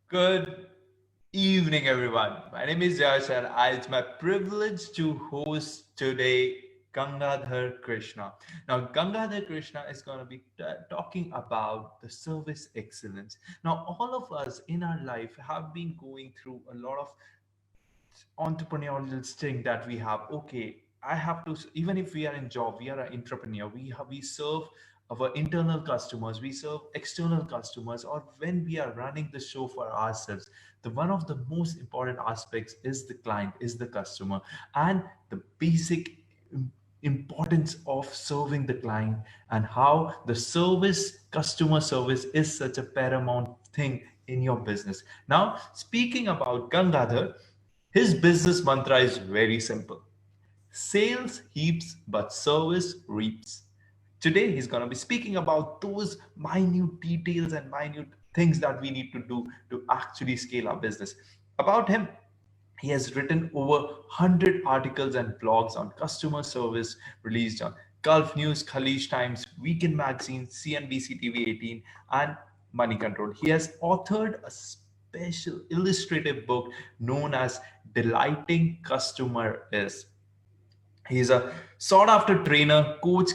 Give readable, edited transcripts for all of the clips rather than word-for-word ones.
Good evening, everyone. My name is Yash, and it's my privilege to host today Gangadhar Krishna. Now, Gangadhar Krishna is going to be talking about the service excellence. Now, all of us in our life have been going through a lot of entrepreneurial thing that we have. Okay, I have to, even if we are in job, we are an entrepreneur, we serve our internal customers, we serve external customers, or when we are running the show for ourselves, the one of the most important aspects is the client, is the customer, and the basic importance of serving the client, and how the service, customer service, is such a paramount thing in your business. Now, speaking about Gangadhar, his business mantra is very simple: sales heaps, but service reaps. Today, he's going to be speaking about those minute details and minute things that we need to do to actually scale our business. About him, he has written over 100 articles and blogs on customer service, released on Gulf News, Khaleej Times, Weekend Magazine, CNBC TV 18, and Money Control. He has authored a special illustrative book known as Delighting Customer Is. He is a sought after trainer, coach,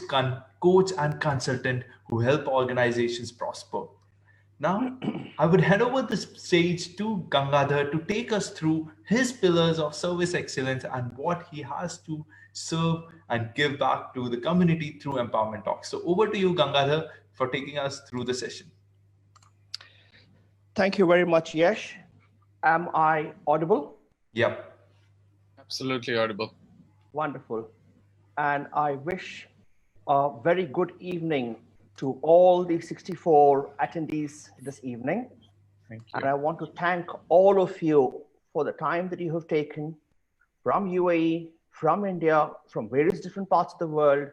and consultant who help organizations prosper. Now, I would hand over the stage to Gangadhar to take us through his pillars of service excellence and what he has to serve and give back to the community through Empowerment Talks. So, over to you, Gangadhar, for taking us through the session. Thank you very much, Yash. Am I audible? Yep. Absolutely audible. Wonderful. And I wish a very good evening to all the 64 attendees this evening. Thank you. And I want to thank all of you for the time that you have taken from UAE, from India, from various different parts of the world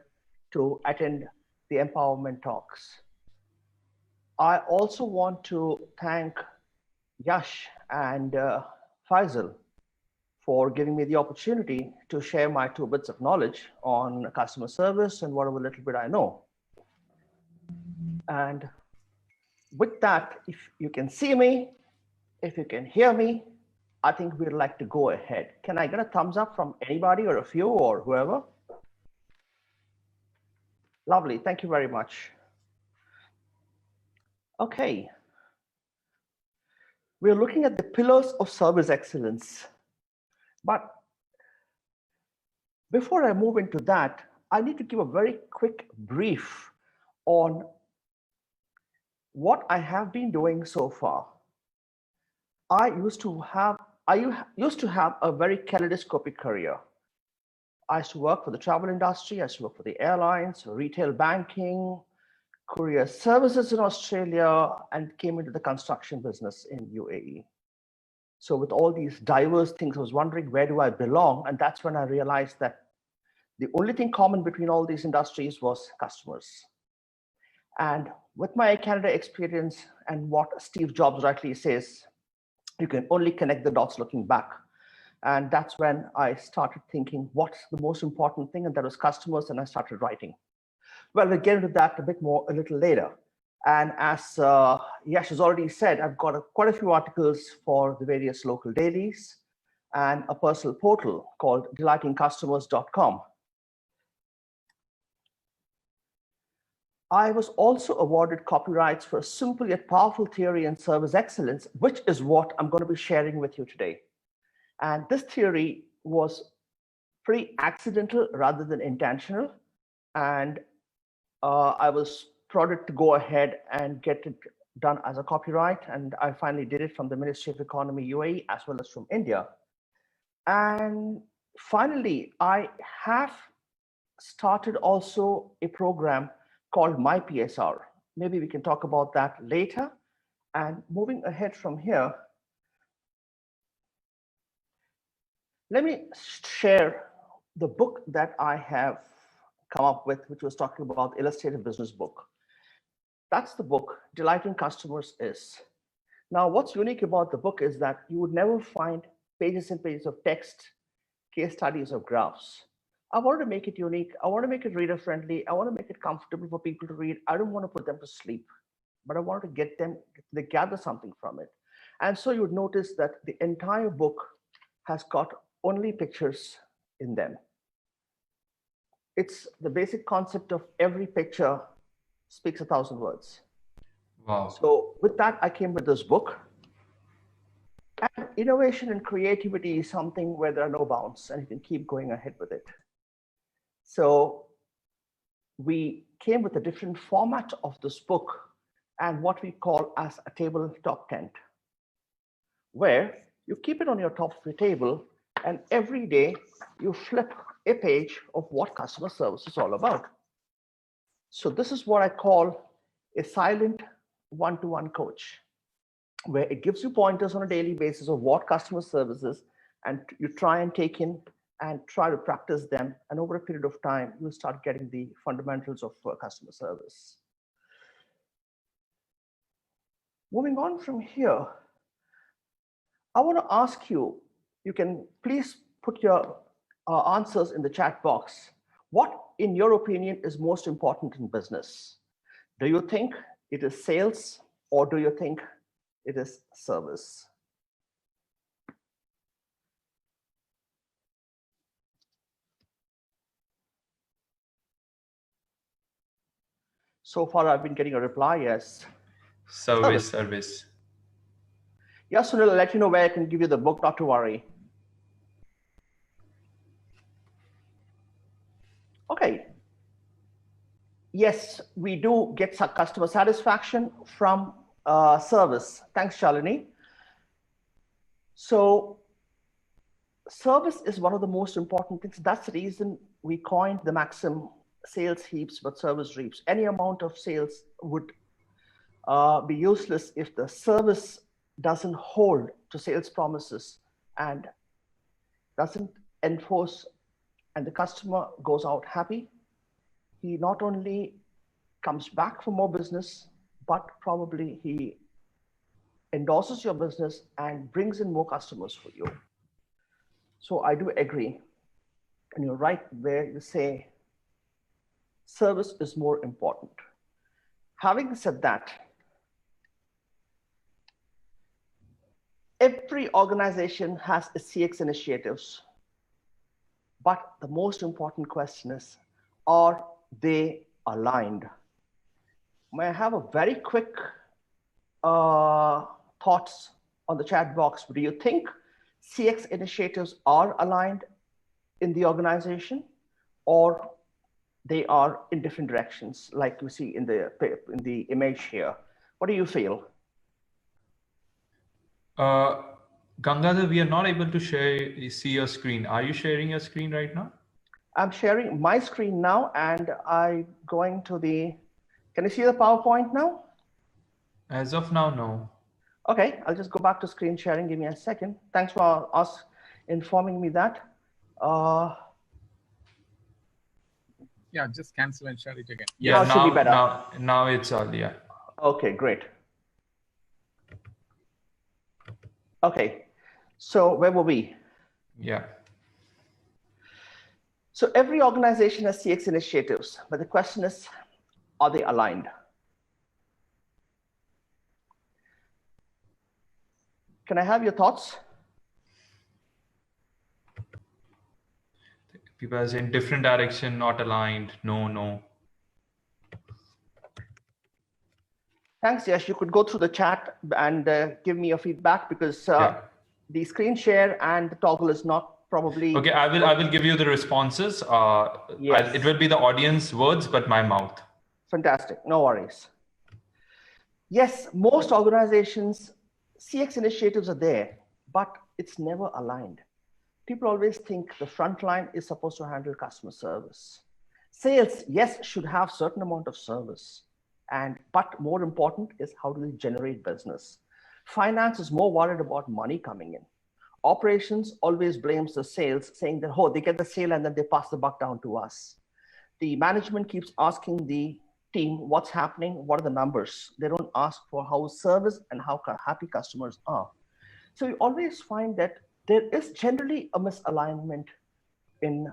to attend the Empowerment Talks. I also want to thank Yash and Faisal for giving me the opportunity to share my 2 bits of knowledge on customer service and whatever little bit I know. And with that, if you can see me, if you can hear me, I think we'd like to go ahead. Can I get a thumbs up from anybody or a few or whoever? Lovely, thank you very much. Okay. We're looking at the pillars of service excellence. But before I move into that, I need to give a very quick brief on what I have been doing so far. I used to have a very kaleidoscopic career. I used to work for the travel industry, I used to work for the airlines, retail banking, courier services in Australia, and came into the construction business in UAE. So with all these diverse things, I was wondering, where do I belong? And that's when I realized that the only thing common between all these industries was customers. And with my Canada experience and what Steve Jobs rightly says, you can only connect the dots looking back. And that's when I started thinking, what's the most important thing? And that was customers, and I started writing. Well, we'll get into that a little later. And as Yash has already said, I've got quite a few articles for the various local dailies and a personal portal called delightingcustomers.com. I was also awarded copyrights for a simple yet powerful theory in service excellence, which is what I'm going to be sharing with you today. And this theory was pretty accidental rather than intentional. And I was prodded to go ahead and get it done as a copyright. And I finally did it from the Ministry of Economy UAE as well as from India. And finally, I have started also a program called My PSR. Maybe we can talk about that later. And moving ahead from here, let me share the book that I have come up with, which was talking about illustrative business book. That's the book, Delighting Customers Is. Now, what's unique about the book is that you would never find pages and pages of text, case studies, or graphs. I wanted to make it unique. I want to make it reader friendly. I want to make it comfortable for people to read. I don't want to put them to sleep, but I wanted to get them, they gather something from it. And so you would notice that the entire book has got only pictures in them. It's the basic concept of every picture speaks 1,000 words. Wow. So with that, I came with this book. And innovation and creativity is something where there are no bounds and you can keep going ahead with it. So we came with a different format of this book and what we call as a tabletop tent, where you keep it on your top of your table and every day you flip a page of what customer service is all about. So this is what I call a silent one-to-one coach, where it gives you pointers on a daily basis of what customer service is, and you try and take in and try to practice them. And over a period of time, you'll start getting the fundamentals of customer service. Moving on from here, I want to ask you, you can please put your answers in the chat box. What, in your opinion, is most important in business? Do you think it is sales or do you think it is service? So far, I've been getting a reply, yes. Service. Yes, Sunil, I'll let you know where I can give you the book, not to worry. Okay. Yes, we do get some customer satisfaction from service. Thanks, Shalini. So service is one of the most important things. That's the reason we coined the maxim, sales heaps, but service reaps. Any amount of sales would be useless if the service doesn't hold to sales promises and doesn't enforce, and the customer goes out happy. He not only comes back for more business, but probably he endorses your business and brings in more customers for you. So I do agree. And you're right where you say service is more important. Having said that, every organization has its CX initiatives, but the most important question is, are they aligned? May I have a very quick thoughts on the chat box? Do you think CX initiatives are aligned in the organization, or they are in different directions, like you see in the image here? What do you feel? Gangadhar, we are not able to see your screen. Are you sharing your screen right now? I'm sharing my screen now, and I'm going to the. Can you see the PowerPoint now? As of now, no. Okay, I'll just go back to screen sharing. Give me a second. Thanks for us informing me that. Yeah, just cancel and share it again. Yeah, now it should be better. Now it's all, yeah. Okay, great. Okay, so where were we? Yeah. So every organization has CX initiatives, but the question is, are they aligned? Can I have your thoughts? People are in different direction, not aligned. No. Thanks, Yash. You could go through the chat and give me your feedback, because the screen share and the toggle is not probably. Okay, I will give you the responses. Yes. It will be the audience words, but my mouth. Fantastic. No worries. Yes, most organizations, CX initiatives are there, but it's never aligned. People always think the front line is supposed to handle customer service. Sales, yes, should have certain amount of service, but more important is how do they generate business. Finance is more worried about money coming in. Operations always blames the sales, saying that, oh, they get the sale and then they pass the buck down to us. The management keeps asking the team what's happening, what are the numbers. They don't ask for how service and how happy customers are. So you always find that there is generally a misalignment in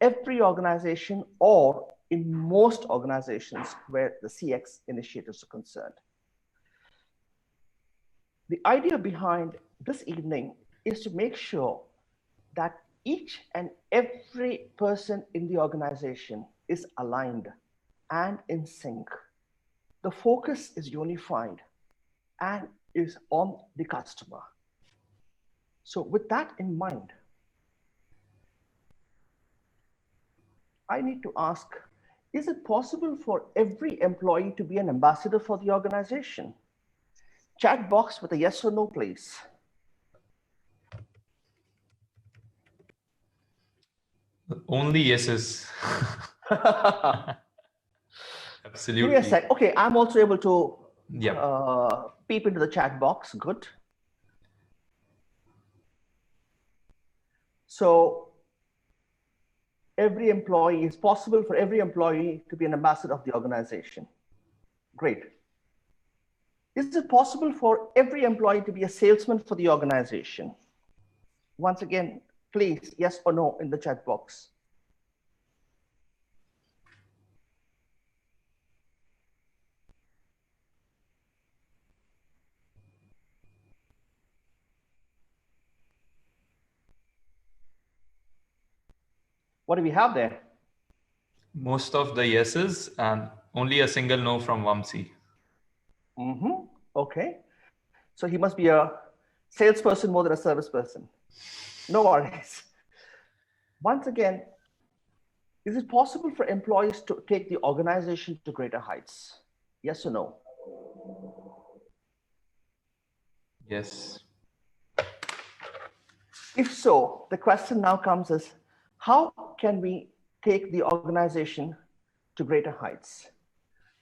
every organization, or in most organizations where the CX initiatives are concerned. the idea behind this evening is to make sure that each and every person in the organization is aligned and in sync. The focus is unified and is on the customer. So with that in mind, I need to ask, is it possible for every employee to be an ambassador for the organization? Chat box with a yes or no, please. Only yeses. Give me a Absolutely. sec. Okay, I'm also able to Yeah. peep into the chat box. Good. So every employee, is possible for every employee to be an ambassador of the organization. Great. Is it possible for every employee to be a salesman for the organization? Once again, please, yes or no in the chat box. What do we have there? Most of the yeses and only a single no from Vamsi. Okay. So he must be a salesperson more than a service person. No worries. Once again, is it possible for employees to take the organization to greater heights? Yes or no? Yes. If so, the question now comes as, how can we take the organization to greater heights?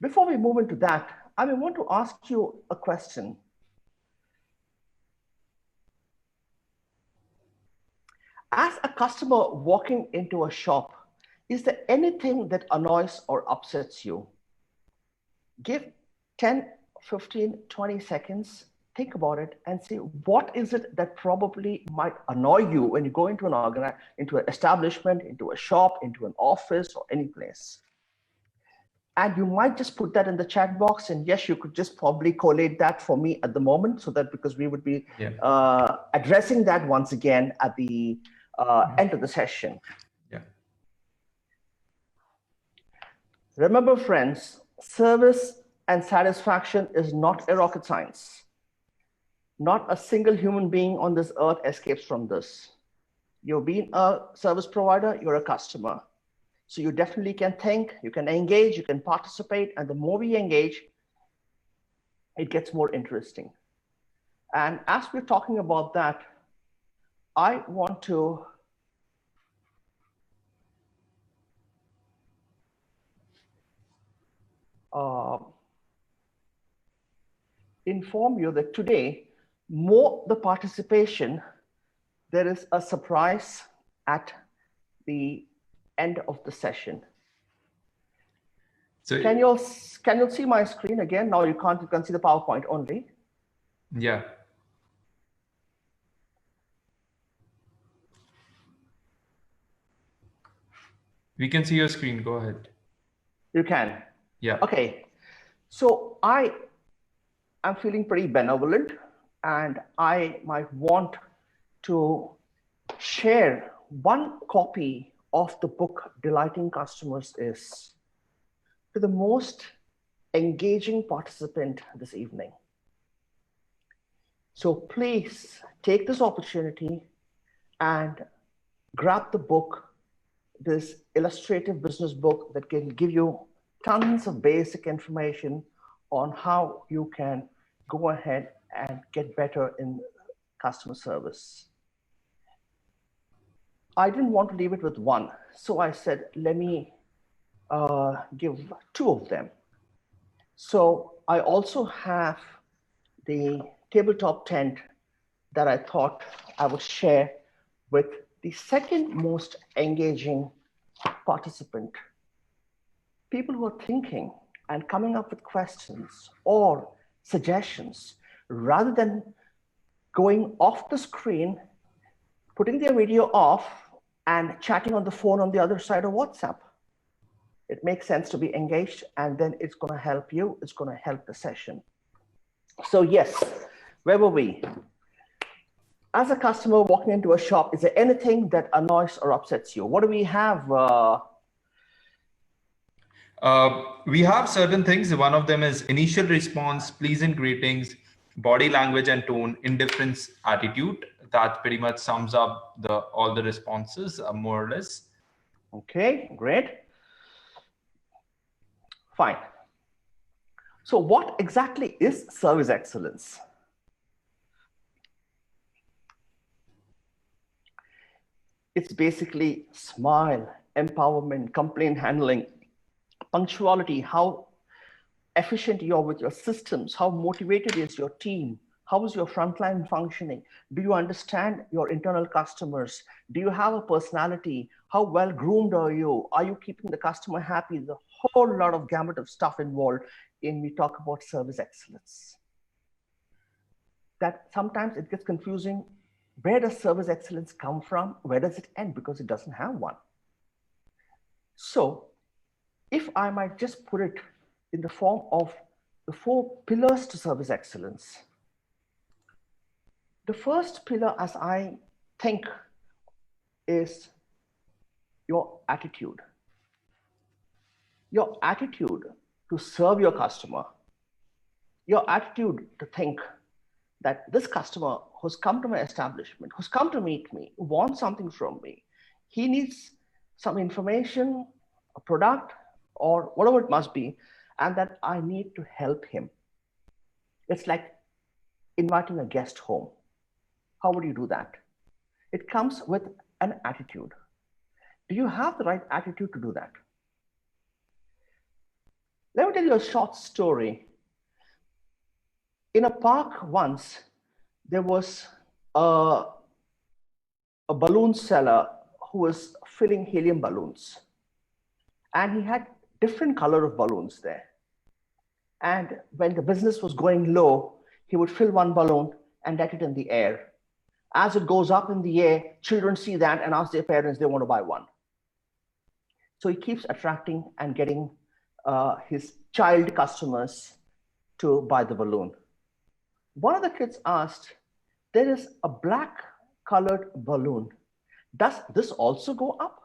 Before we move into that, I want to ask you a question. As a customer walking into a shop, is there anything that annoys or upsets you? Give 10, 15, 20 seconds, think about it and see what is it that probably might annoy you when you go into into an establishment, into a shop, into an office or any place. And you might just put that in the chat box, and yes, you could just probably collate that for me at the moment, so that because we would be addressing that once again at the end of the session. Yeah. Remember, friends, service and satisfaction is not a rocket science. Not a single human being on this earth escapes from this. You're being a service provider, you're a customer. So you definitely can think, you can engage, you can participate, and the more we engage, it gets more interesting. And as we're talking about that, I want to inform you that today, more the participation, there is a surprise at the end of the session. So can you see my screen again? Now you can see the PowerPoint only. Yeah. We can see your screen. Go ahead. You can. Yeah. Okay. So I am feeling pretty benevolent, and I might want to share one copy of the book Delighting Customers Is to the most engaging participant this evening. So please take this opportunity and grab the book, this illustrative business book that can give you tons of basic information on how you can go ahead and get better in customer service. I didn't want to leave it with one, so I said, let me give two of them. So I also have the tabletop tent that I thought I would share with the second most engaging participant. People who are thinking and coming up with questions or suggestions rather than going off the screen, putting their video off and chatting on the phone on the other side of WhatsApp. It makes sense to be engaged, and then it's going to help you. It's going to help the session. So yes, Where were we? As a customer walking into a shop, is there anything that annoys or upsets you? What do we have? We have certain things. One of them is initial response, pleasant greetings, body language and tone, indifference, attitude. That pretty much sums up all the responses, more or less. Okay, great. Fine. So what exactly is service excellence? It's basically smile, empowerment, complaint handling, punctuality, how efficient you are with your systems, how motivated is your team, how is your frontline functioning, do you understand your internal customers, do you have a personality, how well groomed are you keeping the customer happy, the whole lot of gamut of stuff involved in we talk about service excellence. That sometimes it gets confusing. Where does service excellence come from? Where does it end? Because it doesn't have one. So if I might just put it in the form of the 4 pillars to service excellence. The first pillar, as I think, is your attitude. Your attitude to serve your customer. Your attitude to think that this customer who's come to my establishment, who's come to meet me, wants something from me, he needs some information, a product, or whatever it must be, and that I need to help him. It's like inviting a guest home. How would you do that? It comes with an attitude. Do you have the right attitude to do that? Let me tell you a short story. In a park once, there was a balloon seller who was filling helium balloons. And he had different color of balloons there. And when the business was going low, he would fill one balloon and let it in the air. As it goes up in the air, children see that and ask their parents they want to buy one. So he keeps attracting and getting his child customers to buy the balloon. One of the kids asked, there is a black colored balloon. Does this also go up?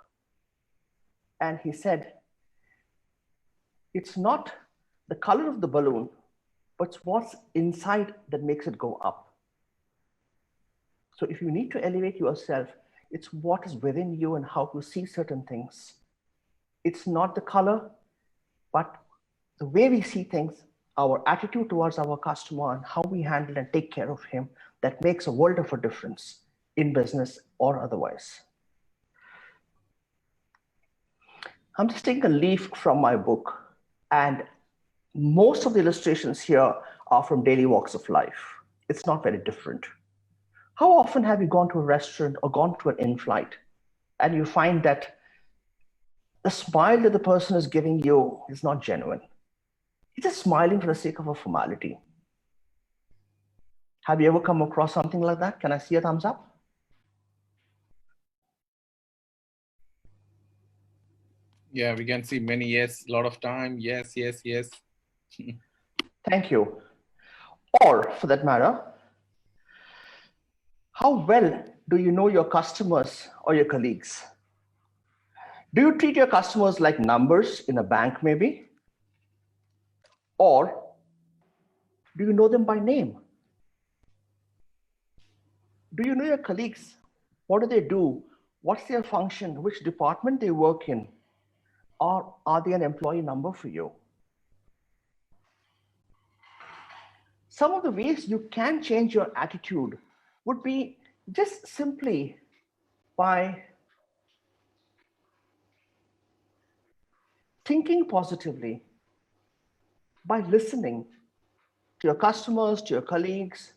And he said, it's not the color of the balloon, but what's inside that makes it go up. So if you need to elevate yourself, it's what is within you and how you see certain things. It's not the color, but the way we see things, our attitude towards our customer and how we handle and take care of him, that makes a world of a difference in business or otherwise. I'm just taking a leaf from my book, and most of the illustrations here are from daily walks of life. It's not very different. How often have you gone to a restaurant or gone to an in-flight and you find that the smile that the person is giving you is not genuine? He's just smiling for the sake of a formality. Have you ever come across something like that? Can I see a thumbs up? Yeah, we can see many yes, a lot of time. Yes, yes, yes. Thank you. Or for that matter, how well do you know your customers or your colleagues? Do you treat your customers like numbers in a bank maybe? Or do you know them by name? Do you know your colleagues? What do they do? What's their function? Which department they work in? Or are they an employee number for you? Some of the ways you can change your attitude would be just simply by thinking positively, by listening to your customers, to your colleagues,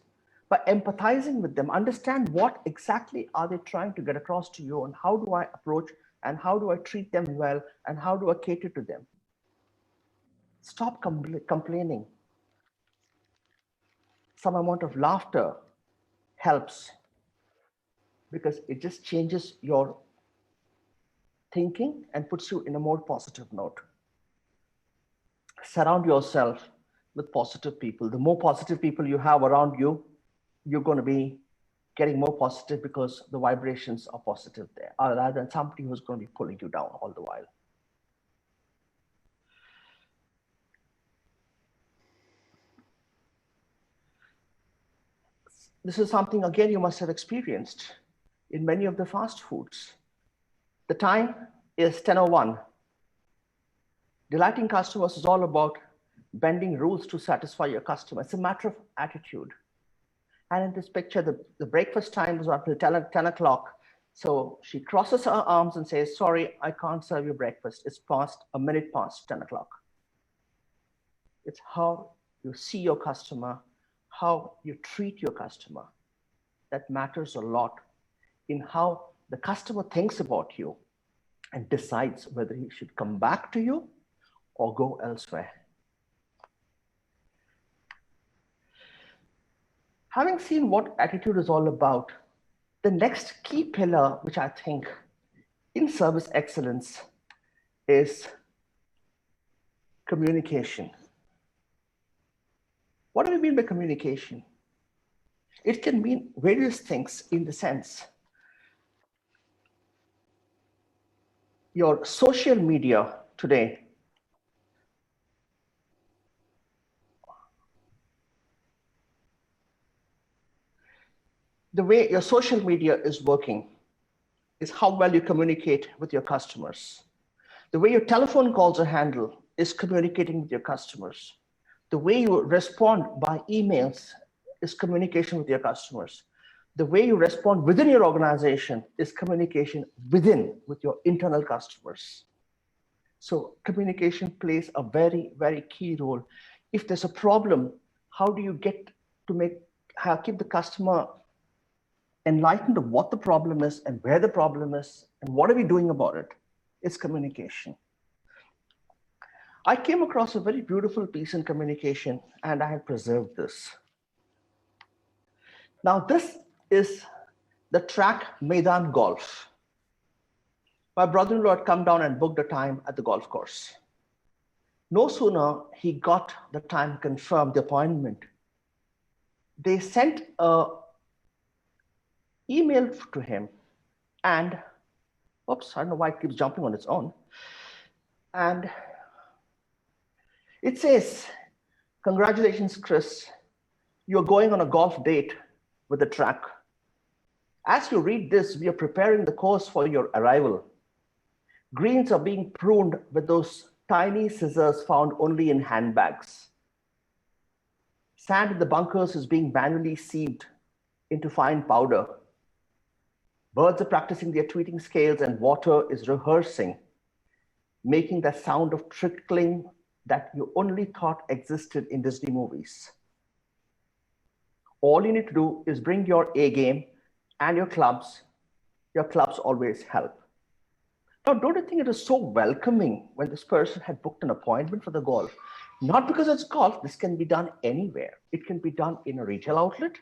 by empathizing with them, understand what exactly are they trying to get across to you and how do I approach and how do I treat them well and how do I cater to them. Stop complaining. Some amount of laughter helps because it just changes your thinking and puts you in a more positive note. Surround yourself with positive people. The more positive people you have around you, you're going to be getting more positive because the vibrations are positive there, rather than somebody who's going to be pulling you down all the while. This is something, again, you must have experienced in many of the fast foods. The time is 10:01. Delighting customers is all about bending rules to satisfy your customer. It's a matter of attitude. And in this picture, the breakfast time was until 10 o'clock. So she crosses her arms and says, sorry, I can't serve you breakfast. It's a minute past 10 o'clock. It's how you see your customer, how you treat your customer, that matters a lot in how the customer thinks about you and decides whether he should come back to you or go elsewhere. Having seen what attitude is all about, the next key pillar, which I think in service excellence, is communication. What do we mean by communication? It can mean various things in the sense your social media today the way your social media is working is how well you communicate with your customers. The way your telephone calls are handled is communicating with your customers. The way you respond by emails is communication with your customers. The way you respond within your organization is communication with your internal customers. So communication plays a very, very key role. If there's a problem, how do you get to keep the customer enlightened of what the problem is and where the problem is and what are we doing about it? It's communication. I came across a very beautiful piece in communication and I have preserved this. Now this is the track Maidan Golf. My brother-in-law had come down and booked a time at the golf course. No sooner he got the time confirmed, the appointment, they sent a email to him and, oops, I don't know why it keeps jumping on its own. And it says, congratulations, Chris, you're going on a golf date with the track. As you read this, we are preparing the course for your arrival. Greens are being pruned with those tiny scissors found only in handbags. Sand in the bunkers is being manually sieved into fine powder. Birds are practicing their tweeting scales and water is rehearsing, making that sound of trickling that you only thought existed in Disney movies. All you need to do is bring your A game and your clubs. Your clubs always help. Now, don't you think it is so welcoming when this person had booked an appointment for the golf? Not because it's golf, this can be done anywhere. It can be done in a retail outlet,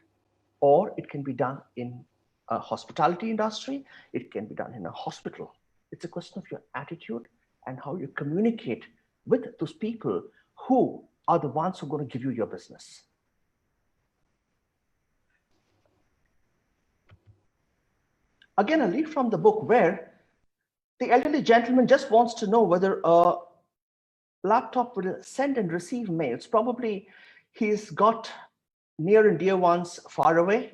or it can be done in a hospitality industry. It can be done in a hospital. It's a question of your attitude and how you communicate with those people who are the ones who are going to give you your business. Again, a leaf from the book where the elderly gentleman just wants to know whether a laptop will send and receive mails. Probably he's got near and dear ones far away.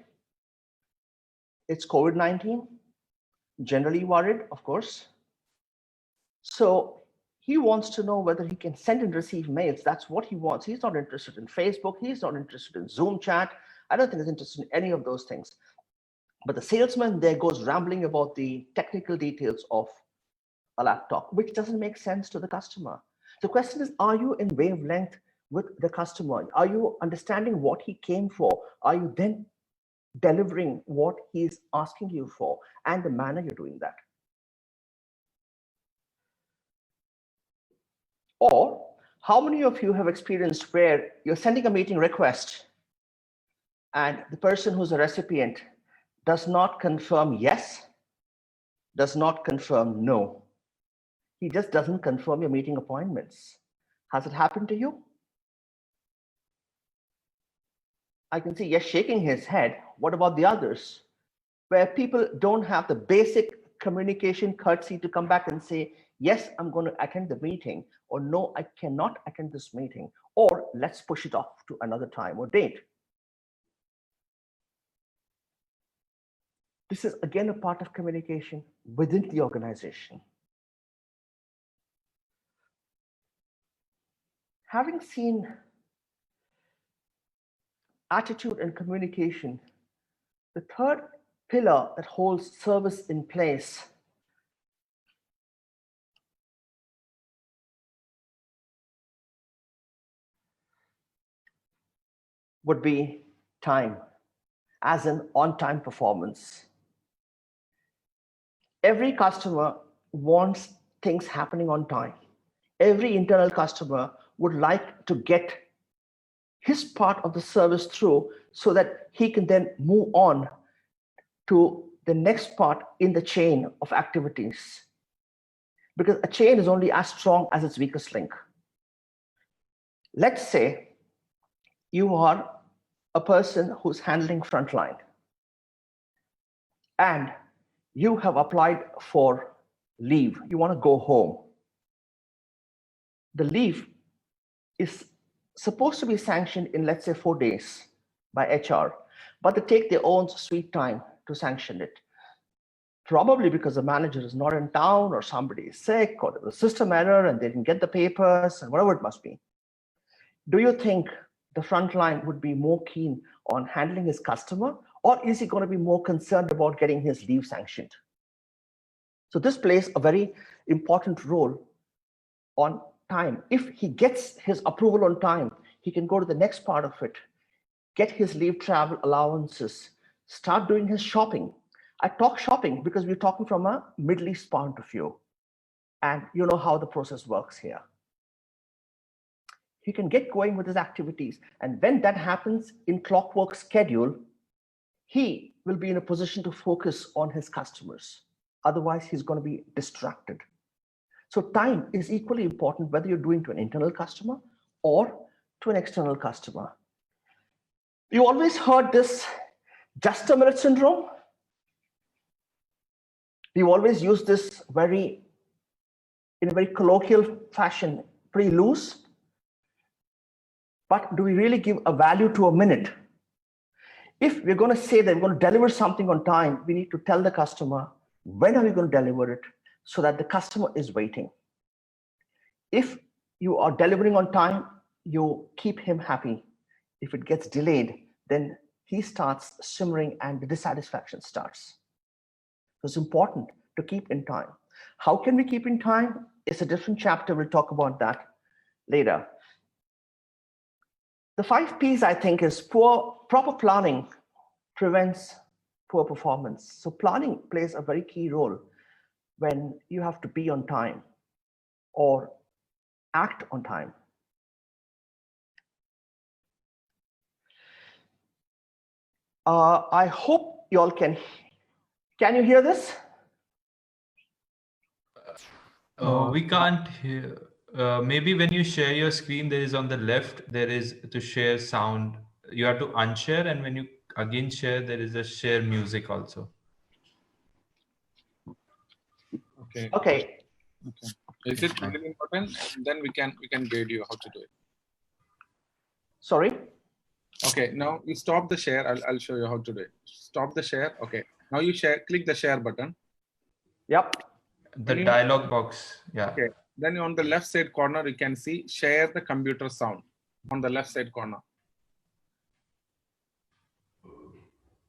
It's COVID-19, generally worried, of course. So he wants to know whether he can send and receive mails. That's what he wants. He's not interested in Facebook. He's not interested in Zoom chat. I don't think he's interested in any of those things. But the salesman there goes rambling about the technical details of a laptop, which doesn't make sense to the customer. The question is, are you in wavelength with the customer? Are you understanding what he came for? Are you then delivering what he's asking you for and the manner you're doing that? Or how many of you have experienced where you're sending a meeting request and the person who's a recipient does not confirm yes, does not confirm no. He just doesn't confirm your meeting appointments. Has it happened to you? I can see yes shaking his head. What about the others? Where people don't have the basic communication courtesy to come back and say, yes, I'm going to attend the meeting, or no, I cannot attend this meeting, or let's push it off to another time or date. This is again a part of communication within the organization. Having seen attitude and communication, the third pillar that holds service in place would be time, as an on-time performance. Every customer wants things happening on time. Every internal customer would like to get his part of the service through so that he can then move on to the next part in the chain of activities. Because a chain is only as strong as its weakest link. Let's say you are a person who's handling frontline and you have applied for leave. You want to go home. The leave is supposed to be sanctioned in, let's say, 4 days by HR, but they take their own sweet time to sanction it. Probably because the manager is not in town, or somebody is sick, or there's a system error and they didn't get the papers, and whatever it must be. Do you think the front line would be more keen on handling his customer, or is he going to be more concerned about getting his leave sanctioned? So this plays a very important role on time. If he gets his approval on time, he can go to the next part of it, get his leave travel allowances, start doing his shopping. I talk shopping because we're talking from a Middle East point of view, and you know how the process works here. He can get going with his activities, and when that happens in clockwork schedule, he will be in a position to focus on his customers. Otherwise, he's going to be distracted. So time is equally important whether you're doing to an internal customer or to an external customer. You always heard this just a minute syndrome. We always use this in a very colloquial fashion, pretty loose. But do we really give a value to a minute? If we're going to say that we're going to deliver something on time, we need to tell the customer when are we going to deliver it so that the customer is waiting. If you are delivering on time, you keep him happy. If it gets delayed, then he starts simmering and the dissatisfaction starts. So it's important to keep in time. How can we keep in time? It's a different chapter. We'll talk about that later. The 5 P's, I think, is proper planning prevents poor performance. So planning plays a very key role when you have to be on time or act on time. I hope you all can you hear this? We can't hear. Maybe when you share your screen, there is on the left, there is to share sound. You have to unshare, and when you again share, there is a share music also. Okay. Okay. Is it really important? Then we can guide you how to do it. Sorry. Okay. Now you stop the share. I'll show you how to do it. Stop the share. Okay. Now you click the share button. Yep. The dialog box. Yeah. Okay. Then on the left side corner, you can see share the computer sound on the left side corner.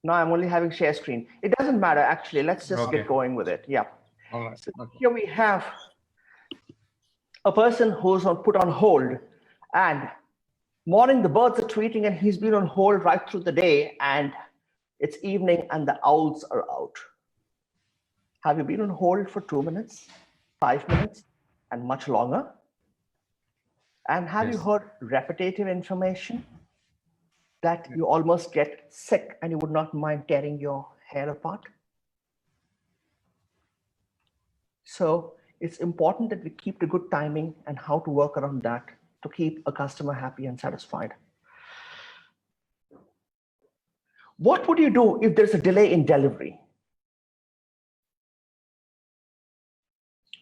Now I'm only having share screen. It doesn't matter, actually. Let's just get going with it. Yeah. All right. So here we have a person who's put on hold, and morning the birds are tweeting and he's been on hold right through the day, and it's evening and the owls are out. Have you been on hold for 2 minutes, 5 minutes, and much longer? And have you heard repetitive information that you almost get sick and you would not mind tearing your hair apart? So it's important that we keep the good timing and how to work around that to keep a customer happy and satisfied. What would you do if there's a delay in delivery?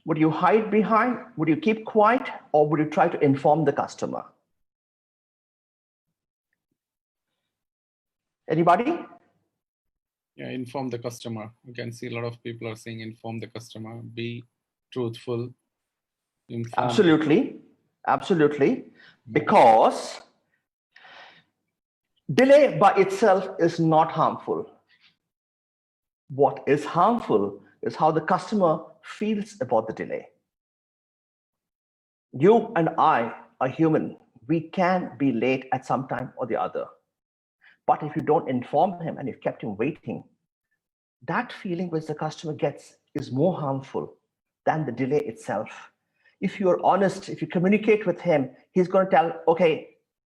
Would you hide behind? Would you keep quiet? Or would you try to inform the customer? Anybody? Yeah, inform the customer. You can see a lot of people are saying inform the customer, be truthful, inform. Absolutely, absolutely. Because delay by itself is not harmful. What is harmful is how the customer feels about the delay. You and I are human. We can be late at some time or the other. But if you don't inform him and you've kept him waiting, that feeling which the customer gets is more harmful than the delay itself. If you're honest, if you communicate with him, he's going to tell, okay,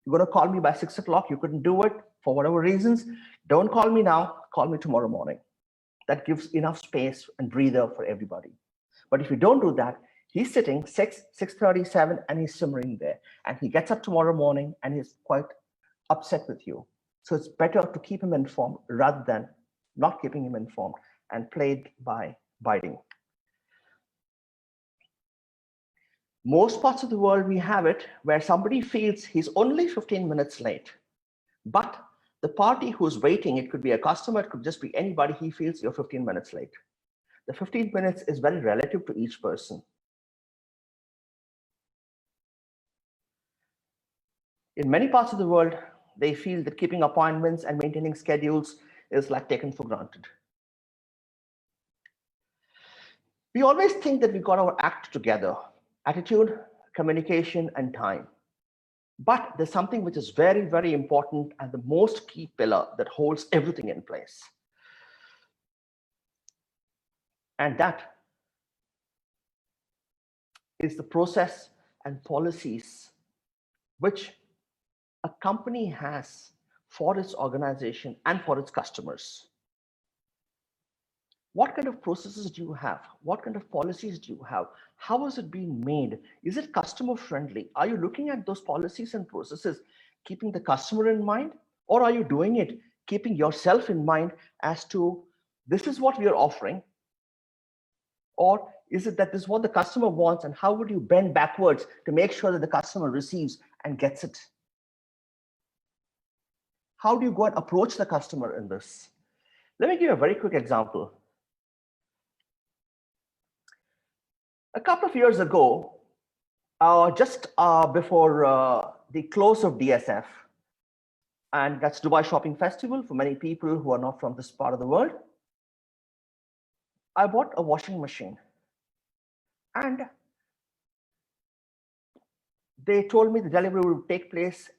you're going to call me by 6 o'clock. You couldn't do it for whatever reasons. Don't call me now. Call me tomorrow morning. That gives enough space and breather for everybody. But if you don't do that, he's sitting 6:37, and he's simmering there. And he gets up tomorrow morning and he's quite upset with you. So it's better to keep him informed rather than not keeping him informed and played by biting. Most parts of the world, we have it where somebody feels he's only 15 minutes late, but the party who's waiting, it could be a customer, it could just be anybody, he feels you're 15 minutes late. The 15 minutes is very relative to each person. In many parts of the world, they feel that keeping appointments and maintaining schedules is like taken for granted. We always think that we got our act together: attitude, communication, and time. But there's something which is very, very important and the most key pillar that holds everything in place. And that is the process and policies which a company has for its organization and for its customers. What kind of processes do you have? What kind of policies do you have? How is it being made? Is it customer friendly? Are you looking at those policies and processes keeping the customer in mind? Or are you doing it keeping yourself in mind as to this is what we are offering? Or is it that this is what the customer wants, and how would you bend backwards to make sure that the customer receives and gets it? How do you go and approach the customer in this? Let me give you a very quick example. A couple of years ago, just before the close of DSF, and that's Dubai Shopping Festival for many people who are not from this part of the world, I bought a washing machine. And they told me the delivery would take place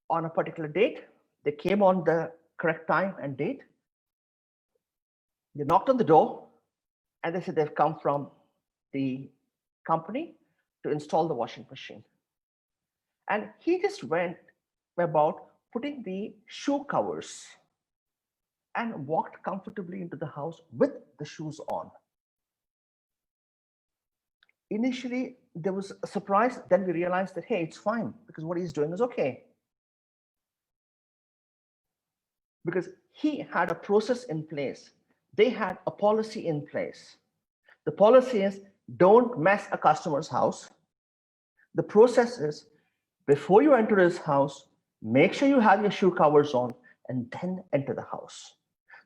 on a particular date. They came on the correct time and date. They knocked on the door and they said they've come from the company to install the washing machine. And he just went about putting the shoe covers and walked comfortably into the house with the shoes on. Initially, there was a surprise. Then we realized that, hey, it's fine because what he's doing is okay. Because he had a process in place. They had a policy in place. The policy is don't mess a customer's house. The process is before you enter his house, make sure you have your shoe covers on and then enter the house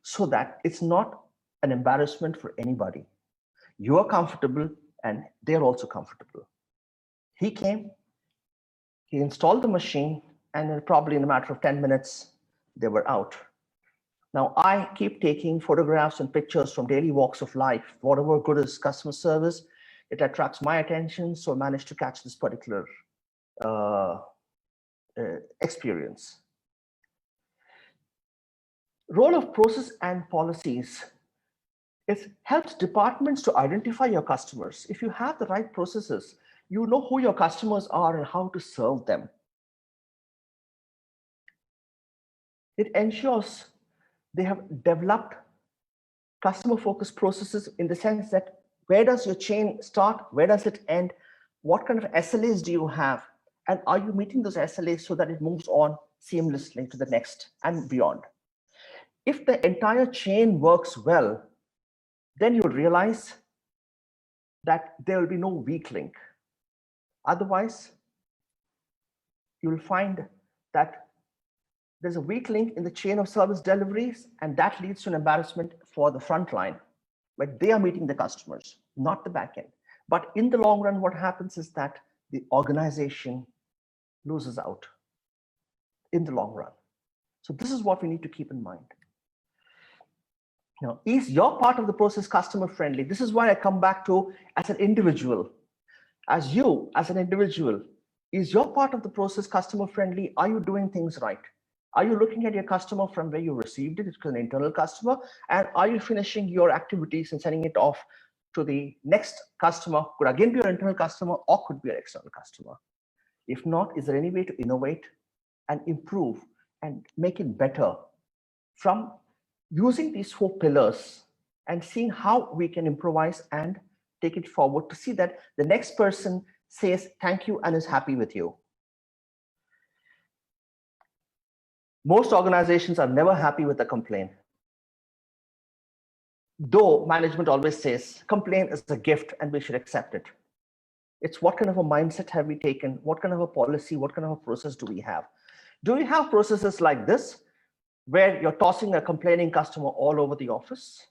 so that it's not an embarrassment for anybody. You are comfortable and they're also comfortable. He came, he installed the machine, and probably in a matter of 10 minutes, they were out. Now, I keep taking photographs and pictures from daily walks of life. Whatever good is customer service, it attracts my attention. So I managed to catch this particular experience. Role of process and policies is helps departments to identify your customers. If you have the right processes, you know who your customers are and how to serve them. It ensures they have developed customer-focused processes in the sense that where does your chain start? Where does it end? What kind of SLAs do you have? And are you meeting those SLAs so that it moves on seamlessly to the next and beyond? If the entire chain works well, then you'll realize that there will be no weak link. Otherwise, you will find that there's a weak link in the chain of service deliveries, and that leads to an embarrassment for the front line, where they are meeting the customers, not the back end. But in the long run, what happens is that the organization loses out in the long run. So this is what we need to keep in mind. Now, is your part of the process customer friendly? This is why I come back to, as an individual, as an individual, is your part of the process customer friendly? Are you doing things right? Are you looking at your customer from where you received it? It's an internal customer. And are you finishing your activities and sending it off to the next customer? Could again be your internal customer or could be your external customer. If not, is there any way to innovate and improve and make it better from using these 4 pillars and seeing how we can improvise and take it forward to see that the next person says thank you and is happy with you? Most organizations are never happy with a complaint. Though management always says complaint is a gift and we should accept it. It's what kind of a mindset have we taken? What kind of a policy, what kind of a process do we have? Do we have processes like this where you're tossing a complaining customer all over the office?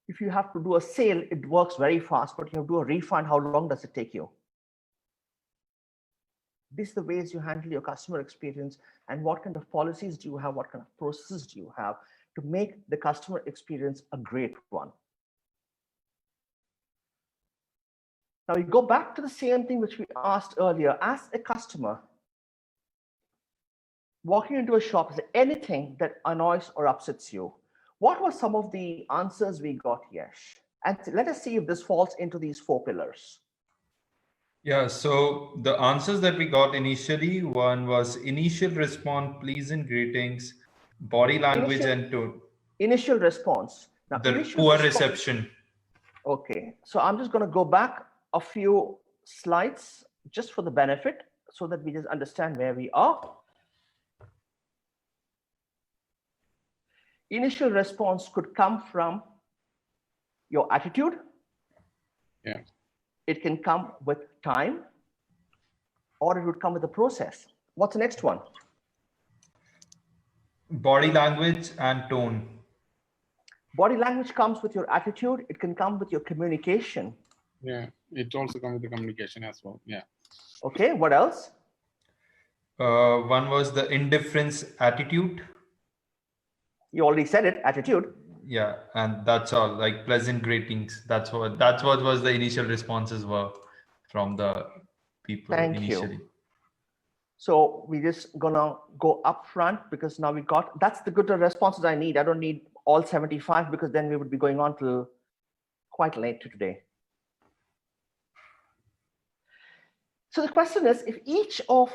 If you have to do a sale, it works very fast, but you have to do a refund, how long does it take you? These are the ways you handle your customer experience, and what kind of policies do you have, what kind of processes do you have to make the customer experience a great one. Now we go back to the same thing which we asked earlier. As a customer, walking into a shop, is there anything that annoys or upsets you? What were some of the answers we got, Yash? And let us see if this falls into these 4 pillars. Yeah, so the answers that we got initially, one was initial response, pleasant greetings, body language and tone. Initial response. Now, The initial poor response, reception. okay, so I'm just going to go back a few slides just for the benefit so that we just understand where we are. Initial response could come from your attitude. Yeah. It can come with time, or it would come with a process. What's the next one? Body language and tone. Body language comes with your attitude. It can come with your communication. Yeah, it also comes with the communication as well. Yeah. Okay, what else? One was the indifference attitude. You already said it, attitude. Yeah, and that's all, like pleasant greetings. That's what was the initial responses were from the people. Thank initially. you. So we just gonna go up front because now we got, that's the good responses I need. I don't need all 75 because then we would be going on till quite late today. So the question is, if each of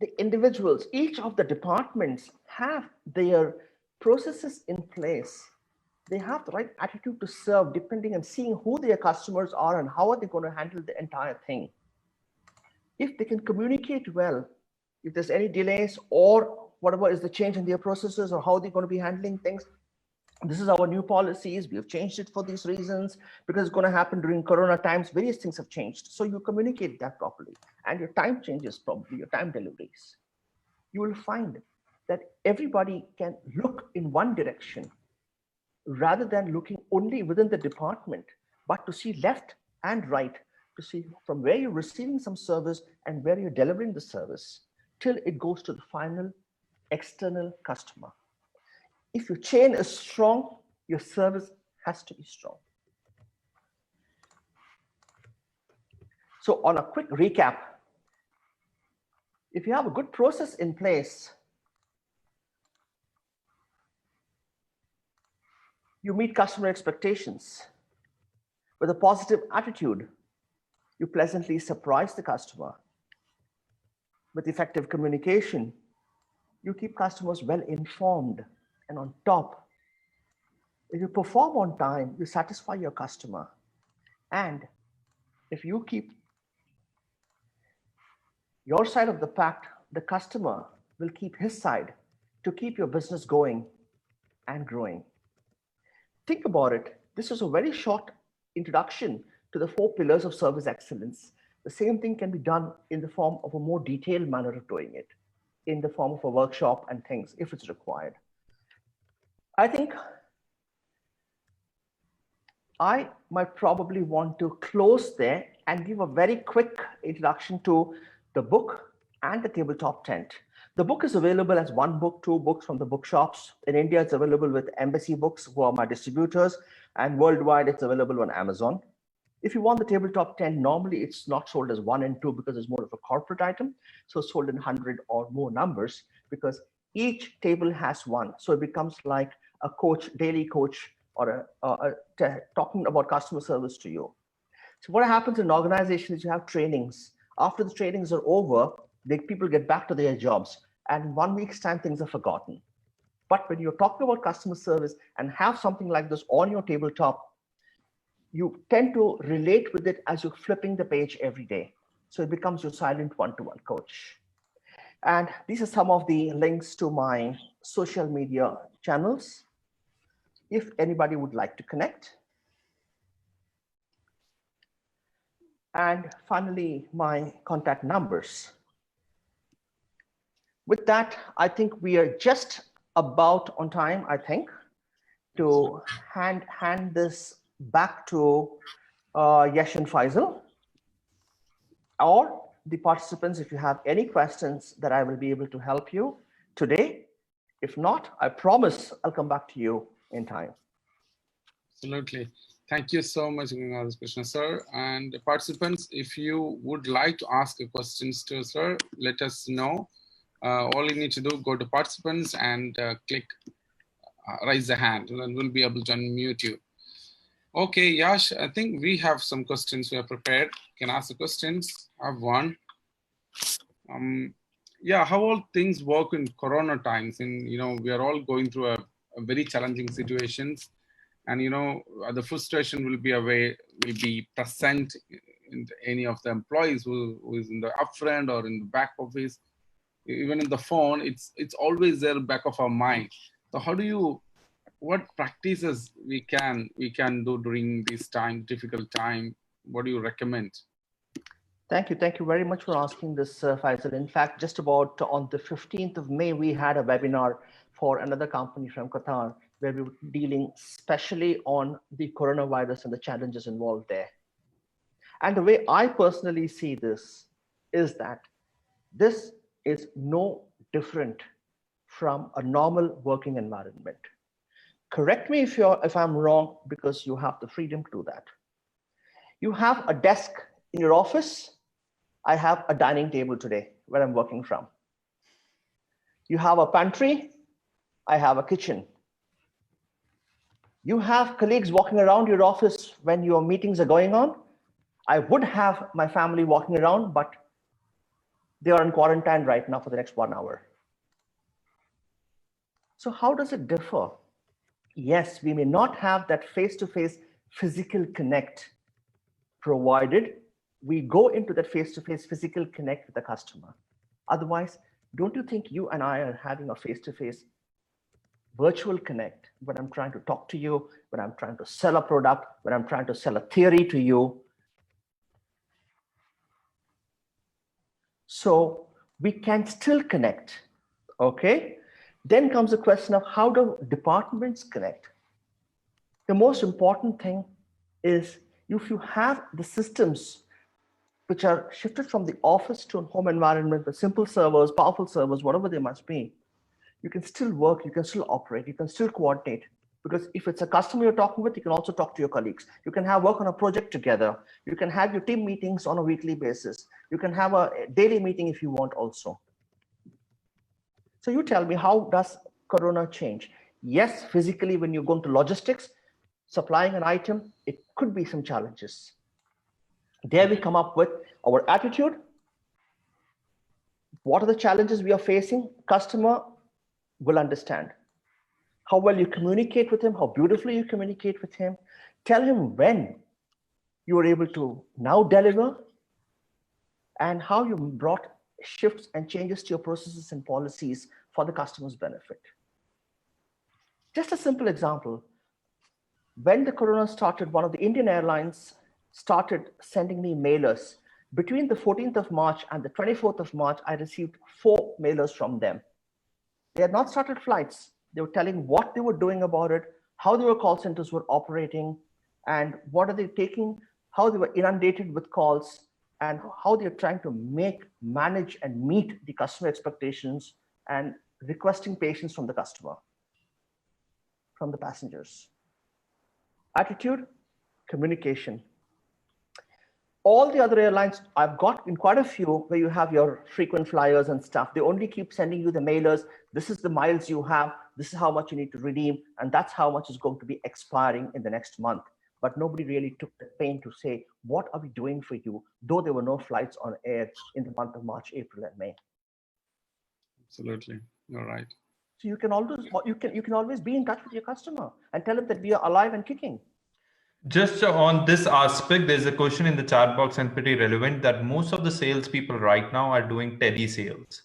the individuals, each of the departments have their processes in place, they have the right attitude to serve depending on seeing who their customers are and how are they going to handle the entire thing. If they can communicate well, if there's any delays or whatever is the change in their processes or how they're going to be handling things, this is our new policies. We have changed it for these reasons because it's going to happen during Corona times. Various things have changed. So you communicate that properly and your time changes, probably your time deliveries. You will find that everybody can look in one direction rather than looking only within the department, but to see left and right, to see from where you're receiving some service and where you're delivering the service till it goes to the final external customer. If your chain is strong, your service has to be strong. So on a quick recap, if you have a good process in place, you meet customer expectations. With a positive attitude, you pleasantly surprise the customer. With effective communication, you keep customers well informed. And on top, if you perform on time, you satisfy your customer. And if you keep your side of the pact, the customer will keep his side to keep your business going and growing. Think about it. This is a very short introduction to the 4 pillars of service excellence. The same thing can be done in the form of a more detailed manner of doing it, in the form of a workshop and things if it's required. I think I might probably want to close there and give a very quick introduction to the book and the tabletop tent. The book is available as one book, 2 books from the bookshops. In India, it's available with Embassy Books, who are my distributors, and worldwide, it's available on Amazon. If you want the tabletop tent, normally it's not sold as 1 and 2 because it's more of a corporate item. So it's sold in 100 or more numbers because each table has one. So it becomes like a coach, daily coach, or talking about customer service to you. So what happens in an organization is you have trainings. After the trainings are over, people get back to their jobs. And in 1 week's time, things are forgotten. But when you're talking about customer service and have something like this on your tabletop, you tend to relate with it as you're flipping the page every day. So it becomes your silent one-to-one coach. And these are some of the links to my social media channels, if anybody would like to connect. And finally, my contact numbers. With that, I think we are just about on time, I think, to hand this back to Yash and Faisal, or the participants, if you have any questions that I will be able to help you today. If not, I promise I'll come back to you in time. Absolutely. Thank you so much, Krishna sir. And participants, if you would like to ask questions to sir, let us know. All you need to do, go to participants and click raise the hand, and then we'll be able to unmute you. Okay, Yash, I think we have some questions we are prepared. You can ask the questions. I have one. Yeah, how all things work in Corona times? And, we are all going through a very challenging situations. And, the frustration will be present in any of the employees who is in the upfront or in the back office, even in the phone, it's always there back of our mind. So what practices we can do during this difficult time? What do you recommend? Thank you. Thank you very much for asking this, Faisal. In fact, just about on the 15th of May, we had a webinar for another company from Qatar, where we were dealing specially on the coronavirus and the challenges involved there. And the way I personally see this is that this is no different from a normal working environment. Correct me if I'm wrong, because you have the freedom to do that. You have a desk in your office. I have a dining table today where I'm working from. You have a pantry. I have a kitchen. You have colleagues walking around your office when your meetings are going on. I would have my family walking around, but they are in quarantine right now for the next 1 hour. So how does it differ? Yes, we may not have that face-to-face physical connect, provided we go into that face-to-face physical connect with the customer. Otherwise, don't you think you and I are having a face-to-face virtual connect when I'm trying to talk to you, when I'm trying to sell a product, when I'm trying to sell a theory to you? So we can still connect, okay? Then comes the question of how do departments connect? The most important thing is if you have the systems which are shifted from the office to a home environment with simple servers, powerful servers, whatever they must be, you can still work, you can still operate, you can still coordinate. Because if it's a customer you're talking with, you can also talk to your colleagues. You can work on a project together. You can have your team meetings on a weekly basis. You can have a daily meeting if you want also. So you tell me, how does Corona change? Yes, physically, when you go into logistics, supplying an item, it could be some challenges. There we come up with our attitude. What are the challenges we are facing? Customer will understand. How well you communicate with him, how beautifully you communicate with him. Tell him when you are able to now deliver, and how you brought shifts and changes to your processes and policies for the customer's benefit. Just a simple example. When the corona started, one of the Indian airlines started sending me mailers. Between the 14th of March and the 24th of March, I received 4 mailers from them. They had not started flights. They were telling what they were doing about it, how their call centers were operating, and what are they taking, how they were inundated with calls, and how they're trying to manage and meet the customer expectations and requesting patience from the customer, from the passengers. Attitude, communication. All the other airlines, I've got in quite a few where you have your frequent flyers and stuff. They only keep sending you the mailers. This is the miles you have. This is how much you need to redeem. And that's how much is going to be expiring in the next month. But nobody really took the pain to say, what are we doing for you? Though there were no flights on air in the month of March, April, and May. Absolutely. You're right. So you can always be in touch with your customer and tell them that we are alive and kicking. Just on this aspect, there's a question in the chat box and pretty relevant that most of the salespeople right now are doing telesales.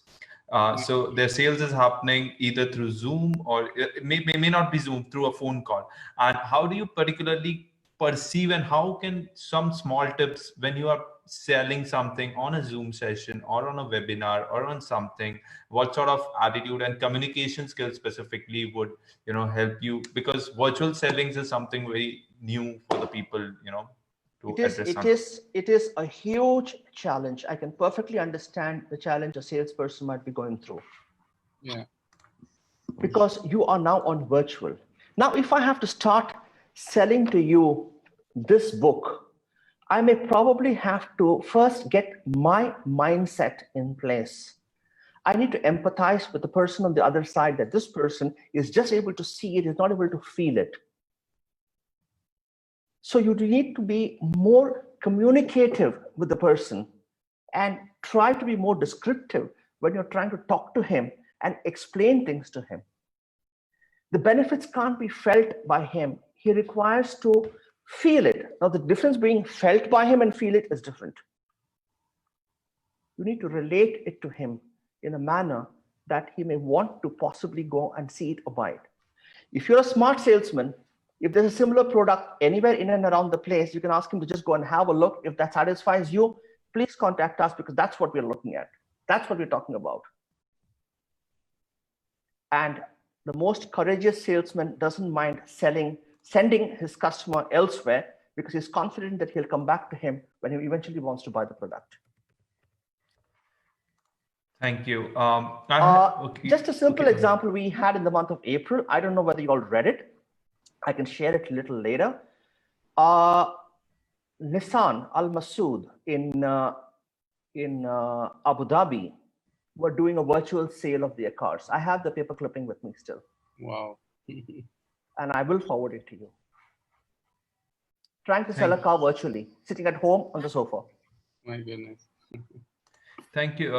So their sales is happening either through Zoom or it may not be Zoom, through a phone call. And how do you particularly perceive, and how can some small tips when you are selling something on a Zoom session or on a webinar or on something, what sort of attitude and communication skills specifically would help you? Because virtual sellings is something very new for the people, to address. It is a huge challenge. I can perfectly understand the challenge a salesperson might be going through. Yeah. Because you are now on virtual. Now, if I have to start selling to you this book, I may probably have to first get my mindset in place. I need to empathize with the person on the other side, that this person is just able to see it, is not able to feel it. So you need to be more communicative with the person and try to be more descriptive when you're trying to talk to him and explain things to him. The benefits can't be felt by him. He requires to feel it. Now, the difference being felt by him and feel it is different. You need to relate it to him in a manner that he may want to possibly go and see it or buy it. If you're a smart salesman, if there's a similar product anywhere in and around the place, you can ask him to just go and have a look. If that satisfies you, please contact us, because that's what we're looking at. That's what we're talking about. And the most courageous salesman doesn't mind sending his customer elsewhere, because he's confident that he'll come back to him when he eventually wants to buy the product. Thank you. Just a simple example we had in the month of April. I don't know whether you all read it. I can share it a little later. Nissan Al Masood in Abu Dhabi were doing a virtual sale of their cars. I have the paper clipping with me still. Wow. And I will forward it to you. Trying to sell a car virtually, sitting at home on the sofa. My goodness. Thank you.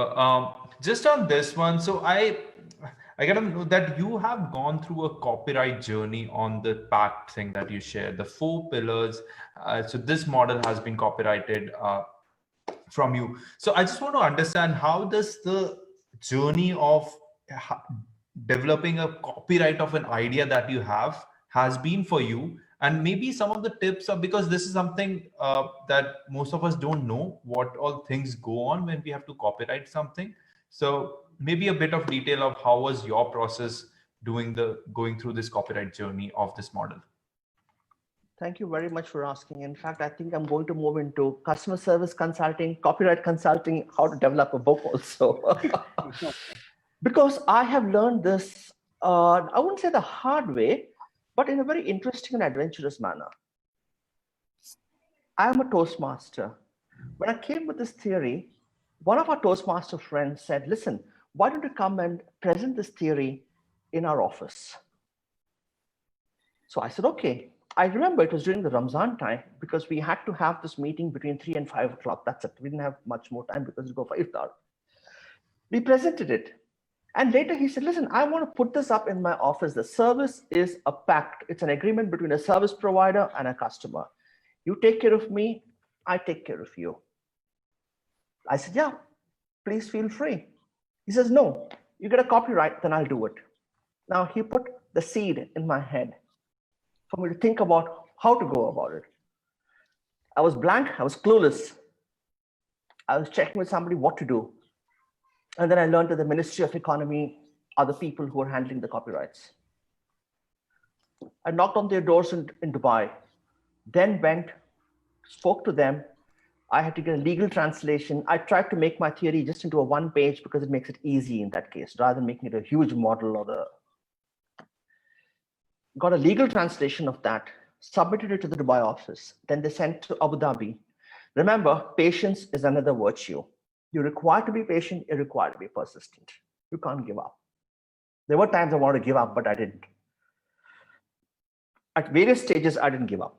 Just on this one, so I gotta know that you have gone through a copyright journey on the pact thing that you shared, the 4 pillars. So this model has been copyrighted from you. So I just want to understand, how does the journey of developing a copyright of an idea that you have has been for you? And maybe some of the tips are, because this is something that most of us don't know, what all things go on when we have to copyright something. So maybe a bit of detail of how was your process going through this copyright journey of this model. Thank you very much for asking. In fact, I think I'm going to move into customer service consulting, copyright consulting, how to develop a book also. Because I have learned this, I wouldn't say the hard way, but in a very interesting and adventurous manner. I am a Toastmaster. When I came with this theory, one of our Toastmaster friends said, listen, why don't you come and present this theory in our office? So I said, okay. I remember it was during the Ramzan time, because we had to have this meeting between 3 and 5 o'clock. That's it. We didn't have much more time because we go for iftar. We presented it. And later he said, listen, I want to put this up in my office. The service is a pact. It's an agreement between a service provider and a customer. You take care of me, I take care of you. I said, yeah, please feel free. He says, no, You get a copyright, then I'll do it. Now he put the seed in my head for me to think about how to go about it. I was blank, I was clueless. I was checking with somebody what to do. And then I learned that the Ministry of Economy are the people who are handling the copyrights. I knocked on their doors in Dubai, then went, spoke to them. I had to get a legal translation. I tried to make my theory just into a one page because it makes it easy in that case, rather than making it a huge model or the. Got a legal translation of that, submitted it to the Dubai office. Then they sent to Abu Dhabi. Remember, patience is another virtue. You're required to be patient, you're required to be persistent. You can't give up. There were times I wanted to give up, but I didn't. At various stages, I didn't give up.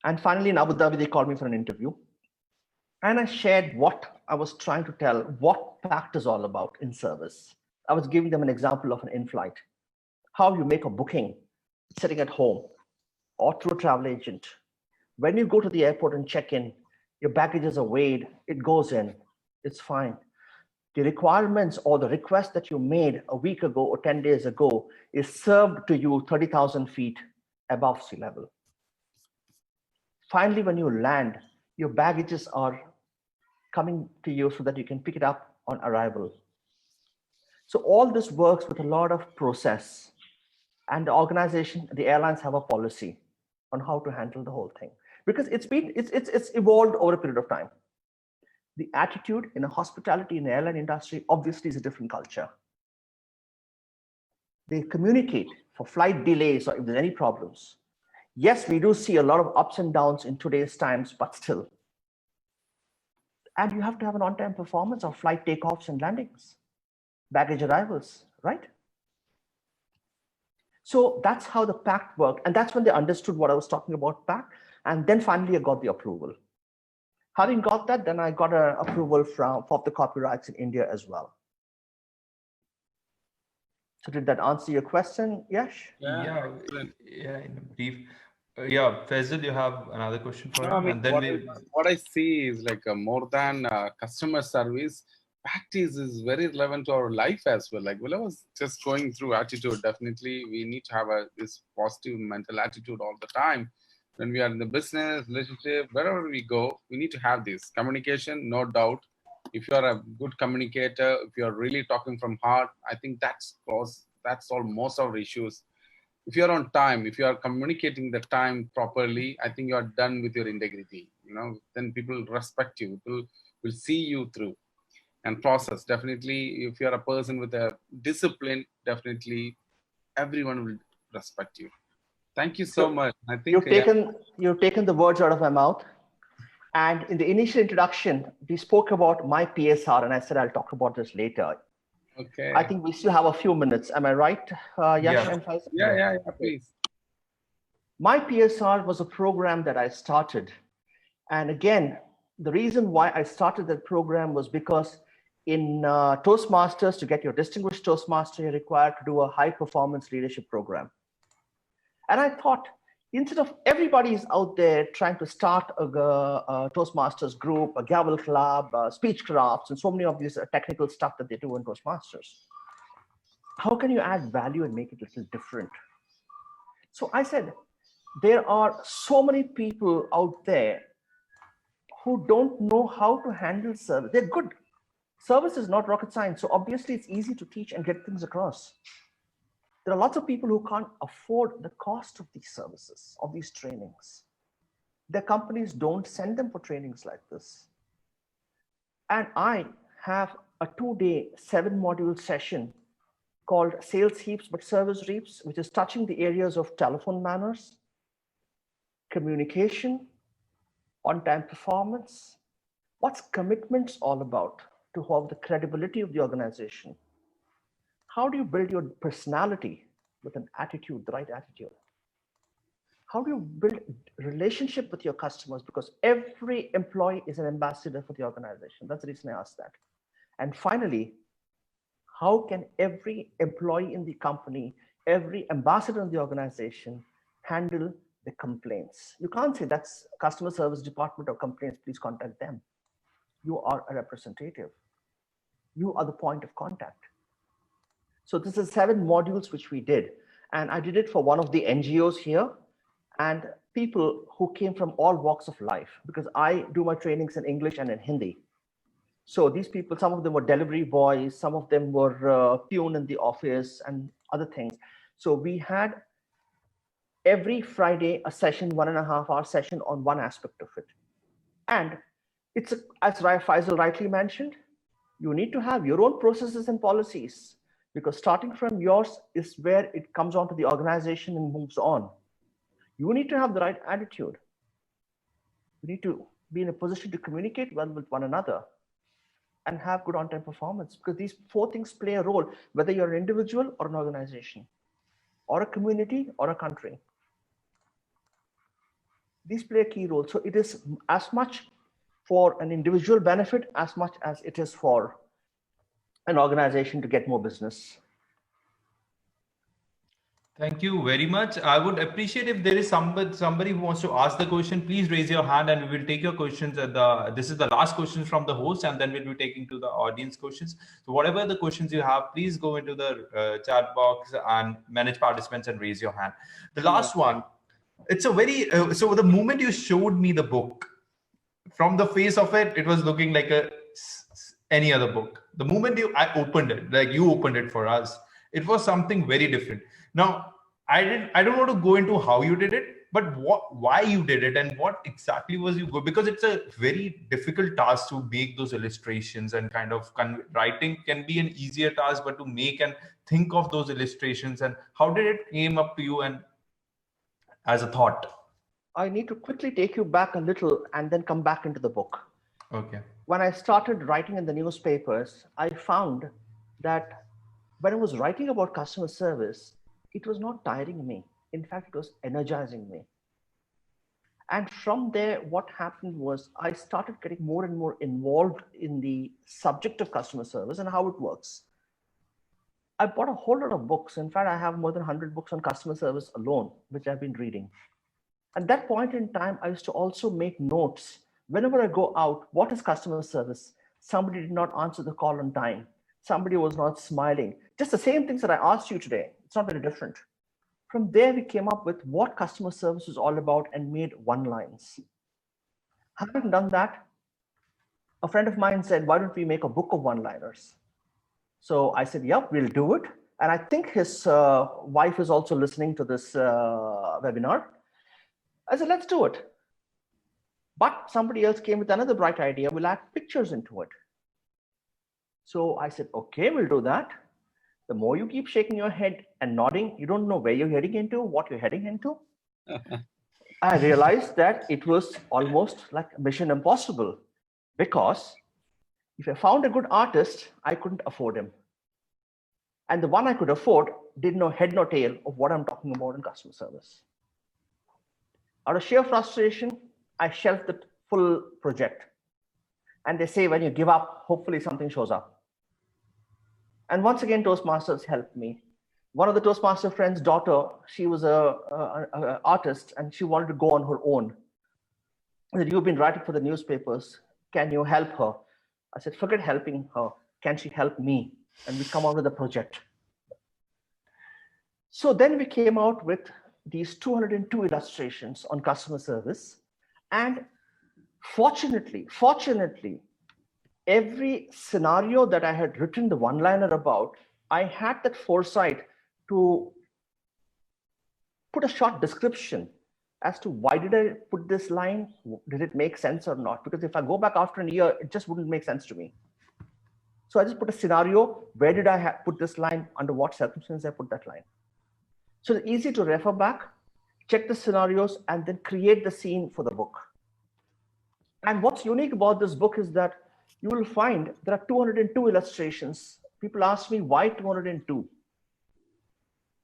And finally, in Abu Dhabi, they called me for an interview. And I shared what I was trying to tell, what PACT is all about in service. I was giving them an example of an in-flight, how you make a booking sitting at home or through a travel agent. When you go to the airport and check in, your baggages are weighed, it goes in, it's fine. The requirements or the request that you made a week ago or 10 days ago is served to you 30,000 feet above sea level. Finally, when you land, your baggages are coming to you so that you can pick it up on arrival. So all this works with a lot of process, and the organization, the airlines have a policy on how to handle the whole thing, because it's evolved over a period of time. The attitude in a hospitality in the airline industry obviously is a different culture. They communicate for flight delays or if there's any problems. Yes, we do see a lot of ups and downs in today's times, but still. And you have to have an on-time performance of flight takeoffs and landings, baggage arrivals, right? So that's how the PACT worked. And that's when they understood what I was talking about PACT. And then finally, I got the approval. Having got that, then I got an approval for the copyrights in India as well. So did that answer your question, Yash? Yeah, yeah, in a brief. Yeah, Faisal, you have another question for No, I him, mean, and then we. what I see is like more than customer service, practice is very relevant to our life as well. Like, well, I was just going through attitude. Definitely, we need to have this positive mental attitude all the time. When we are in the business, relationship, wherever we go, we need to have this communication, no doubt. If you are a good communicator, if you are really talking from heart, I think that's all most of our issues. If you're on time, if you are communicating the time properly, I think you are done with your integrity. Then people respect you, people will see you through and process. Definitely, if you're a person with a discipline, definitely everyone will respect you. Thank you so much. I think you've taken the words out of my mouth. And in the initial introduction, we spoke about my PSR, and I said I'll talk about this later. Okay. I think we still have a few minutes. Am I right, Yash and Faisal? Yeah, please. My PSR was a program that I started. And again, the reason why I started that program was because in Toastmasters, to get your distinguished Toastmaster, you're required to do a high performance leadership program. And I thought, instead of everybody's out there trying to start a Toastmasters group, a gavel club, speech crafts, and so many of these technical stuff that they do in Toastmasters, how can you add value and make it a little different? So I said, there are so many people out there who don't know how to handle service. They're good. Service is not rocket science. So obviously it's easy to teach and get things across. There are lots of people who can't afford the cost of these services, of these trainings. Their companies don't send them for trainings like this. And I have a 2-day, 7-module session called Sales Heaps but Service Reaps, which is touching the areas of telephone manners, communication, on-time performance. What's commitments all about to have the credibility of the organization? How do you build your personality with an attitude, the right attitude? How do you build relationship with your customers? Because every employee is an ambassador for the organization. That's the reason I asked that. And finally, how can every employee in the company, every ambassador in the organization handle the complaints? You can't say that's customer service department or complaints, please contact them. You are a representative. You are the point of contact. So this is 7 modules which we did. And I did it for one of the NGOs here and people who came from all walks of life, because I do my trainings in English and in Hindi. So these people, some of them were delivery boys, some of them were peon in the office and other things. So we had every Friday a session, 1.5-hour session on one aspect of it. And it's, as Faisal rightly mentioned, you need to have your own processes and policies, because starting from yours is where it comes onto the organization and moves on. You need to have the right attitude. You need to be in a position to communicate well with one another and have good on-time performance, because these 4 things play a role, whether you're an individual or an organization or a community or a country. These play a key role. So it is as much for an individual benefit as much as it is for an organization to get more business. Thank you very much. I would appreciate if there is somebody who wants to ask the question, please raise your hand and we will take your questions at this is the last questions from the host, and then we'll be taking to the audience questions. So whatever the questions you have, please go into the chat box and manage participants and raise your hand. The last one, it's a very, so the moment you showed me the book, from the face of it, it was looking like any other book. The moment I opened it, like you opened it for us, it was something very different. Now, I don't want to go into how you did it, but why you did it and what exactly was you good, because it's a very difficult task to make those illustrations, and kind of writing can be an easier task, but to make and think of those illustrations, and how did it came up to you and as a thought? I need to quickly take you back a little and then come back into the book. Okay. When I started writing in the newspapers, I found that when I was writing about customer service, it was not tiring me. In fact, it was energizing me. And from there, what happened was I started getting more and more involved in the subject of customer service and how it works. I bought a whole lot of books. In fact, I have more than 100 books on customer service alone, which I've been reading. At that point in time, I used to also make notes. Whenever I go out, what is customer service? Somebody did not answer the call on time. Somebody was not smiling. Just the same things that I asked you today. It's not very different. From there, we came up with what customer service is all about and made one-liners. Having done that, a friend of mine said, why don't we make a book of one-liners? So I said, yep, we'll do it. And I think his wife is also listening to this webinar. I said, let's do it. But somebody else came with another bright idea. We'll add pictures into it. So I said, okay, we'll do that. The more you keep shaking your head and nodding, you don't know where you're heading into, what you're heading into. I realized that it was almost like Mission Impossible, because if I found a good artist, I couldn't afford him. And the one I could afford did no head nor tail of what I'm talking about in customer service. Out of sheer frustration, I shelved the full project. And they say when you give up, hopefully something shows up. And once again, Toastmasters helped me. One of the Toastmaster friend's daughter, she was an artist and she wanted to go on her own. I said, you've been writing for the newspapers. Can you help her? I said, forget helping her. Can she help me? And we come out with a project. So then we came out with these 202 illustrations on customer service. And fortunately, every scenario that I had written the one-liner about, I had that foresight to put a short description as to why did I put this line? Did it make sense or not? Because if I go back after a year, it just wouldn't make sense to me. So I just put a scenario. Where did I put this line? Under what circumstances I put that line? So it's easy to refer back, check the scenarios, and then create the scene for the book. And what's unique about this book is that you will find there are 202 illustrations. People ask me, why 202?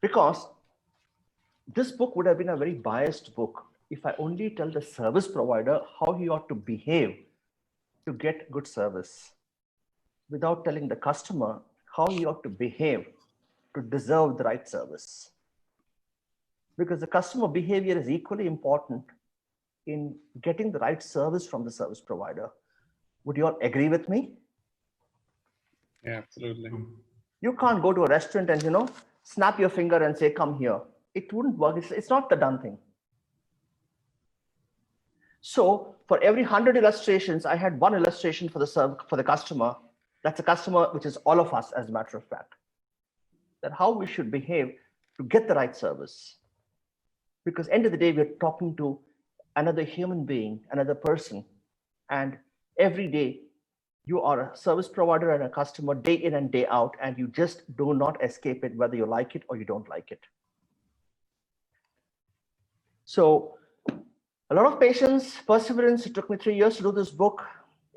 Because this book would have been a very biased book if I only tell the service provider how he ought to behave to get good service, without telling the customer how he ought to behave to deserve the right service. Because the customer behavior is equally important in getting the right service from the service provider. Would you all agree with me? Yeah, absolutely. You can't go to a restaurant and, snap your finger and say, come here. It wouldn't work. It's not the done thing. So for every 100 illustrations, I had one illustration for the customer. That's a customer, which is all of us, as a matter of fact. That how we should behave to get the right service. Because end of the day, we're talking to another human being, another person. And every day, you are a service provider and a customer day in and day out, and you just do not escape it, whether you like it or you don't like it. So a lot of patience, perseverance. It took me 3 years to do this book.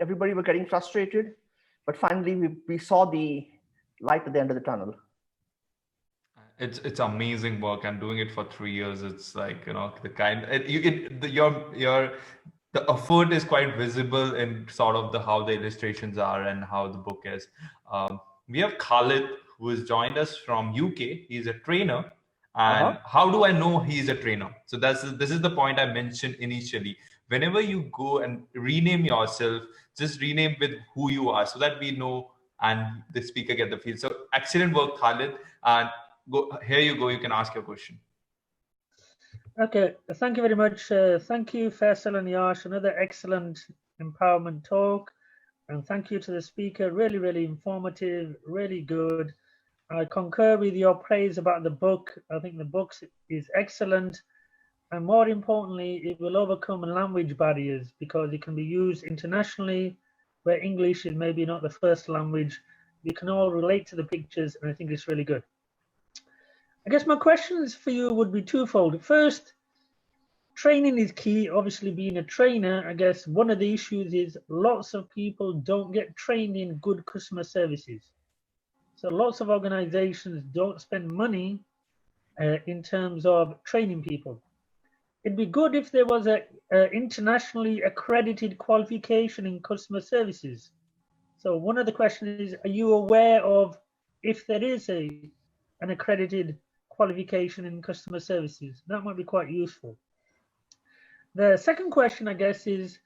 Everybody were getting frustrated, but finally we saw the light at the end of the tunnel. It's amazing work, and doing it for 3 years, it's like, the kind your the effort is quite visible in sort of the how the illustrations are and how the book is. We have Khalid, who has joined us from UK. He's a trainer. And how do I know he's a trainer? So this is the point I mentioned initially. Whenever you go and rename yourself, just rename with who you are so that we know and the speaker get the feel. So excellent work, Khalid. And here you go. You can ask your question. Okay, thank you very much. Thank you, Faisal and Yash. Another excellent empowerment talk. And thank you to the speaker. Really, really informative, really good. I concur with your praise about the book. I think the book is excellent. And more importantly, it will overcome language barriers because it can be used internationally where English is maybe not the first language. We can all relate to the pictures, and I think it's really good. I guess my questions for you would be twofold. First, training is key. Obviously, being a trainer, I guess one of the issues is lots of people don't get trained in good customer services. So lots of organizations don't spend money in terms of training people. It'd be good if there was a internationally accredited qualification in customer services. So one of the questions is, are you aware of if there is an accredited qualification in customer services? That might be quite useful. The second question, I guess, is,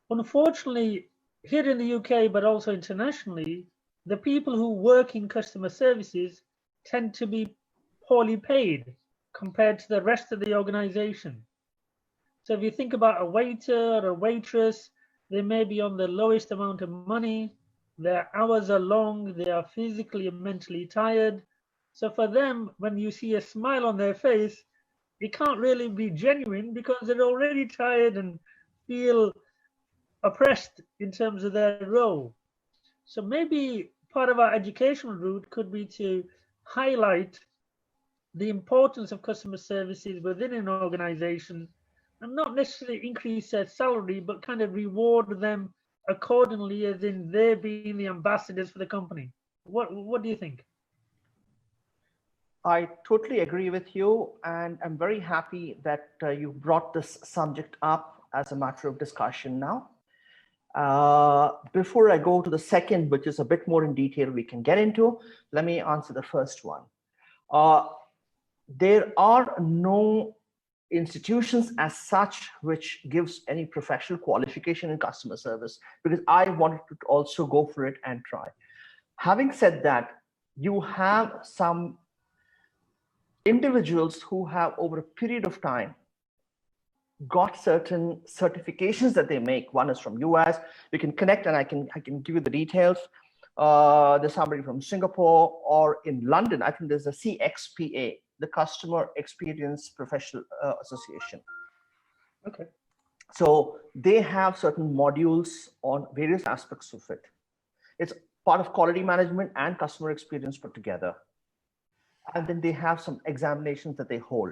unfortunately, here in the UK, but also internationally, the people who work in customer services tend to be poorly paid compared to the rest of the organization. So if you think about a waiter or a waitress, they may be on the lowest amount of money, their hours are long, they are physically and mentally tired. So for them, when you see a smile on their face, it can't really be genuine because they're already tired and feel oppressed in terms of their role. So maybe part of our educational route could be to highlight the importance of customer services within an organization and not necessarily increase their salary, but kind of reward them accordingly, as in they're being the ambassadors for the company. What do you think? I totally agree with you, and I'm very happy that you brought this subject up as a matter of discussion now. Before I go to the second, which is a bit more in detail we can get into, let me answer the first one. There are no institutions as such which gives any professional qualification in customer service, because I wanted to also go for it and try. Having said that, you have some individuals who have over a period of time got certain certifications that they make. One is from US. We can connect and I can give you the details. There's somebody from Singapore, or in London, I think there's a CXPA, the Customer Experience Professional Association. Okay. So they have certain modules on various aspects of it. It's part of quality management and customer experience put together. And then they have some examinations that they hold.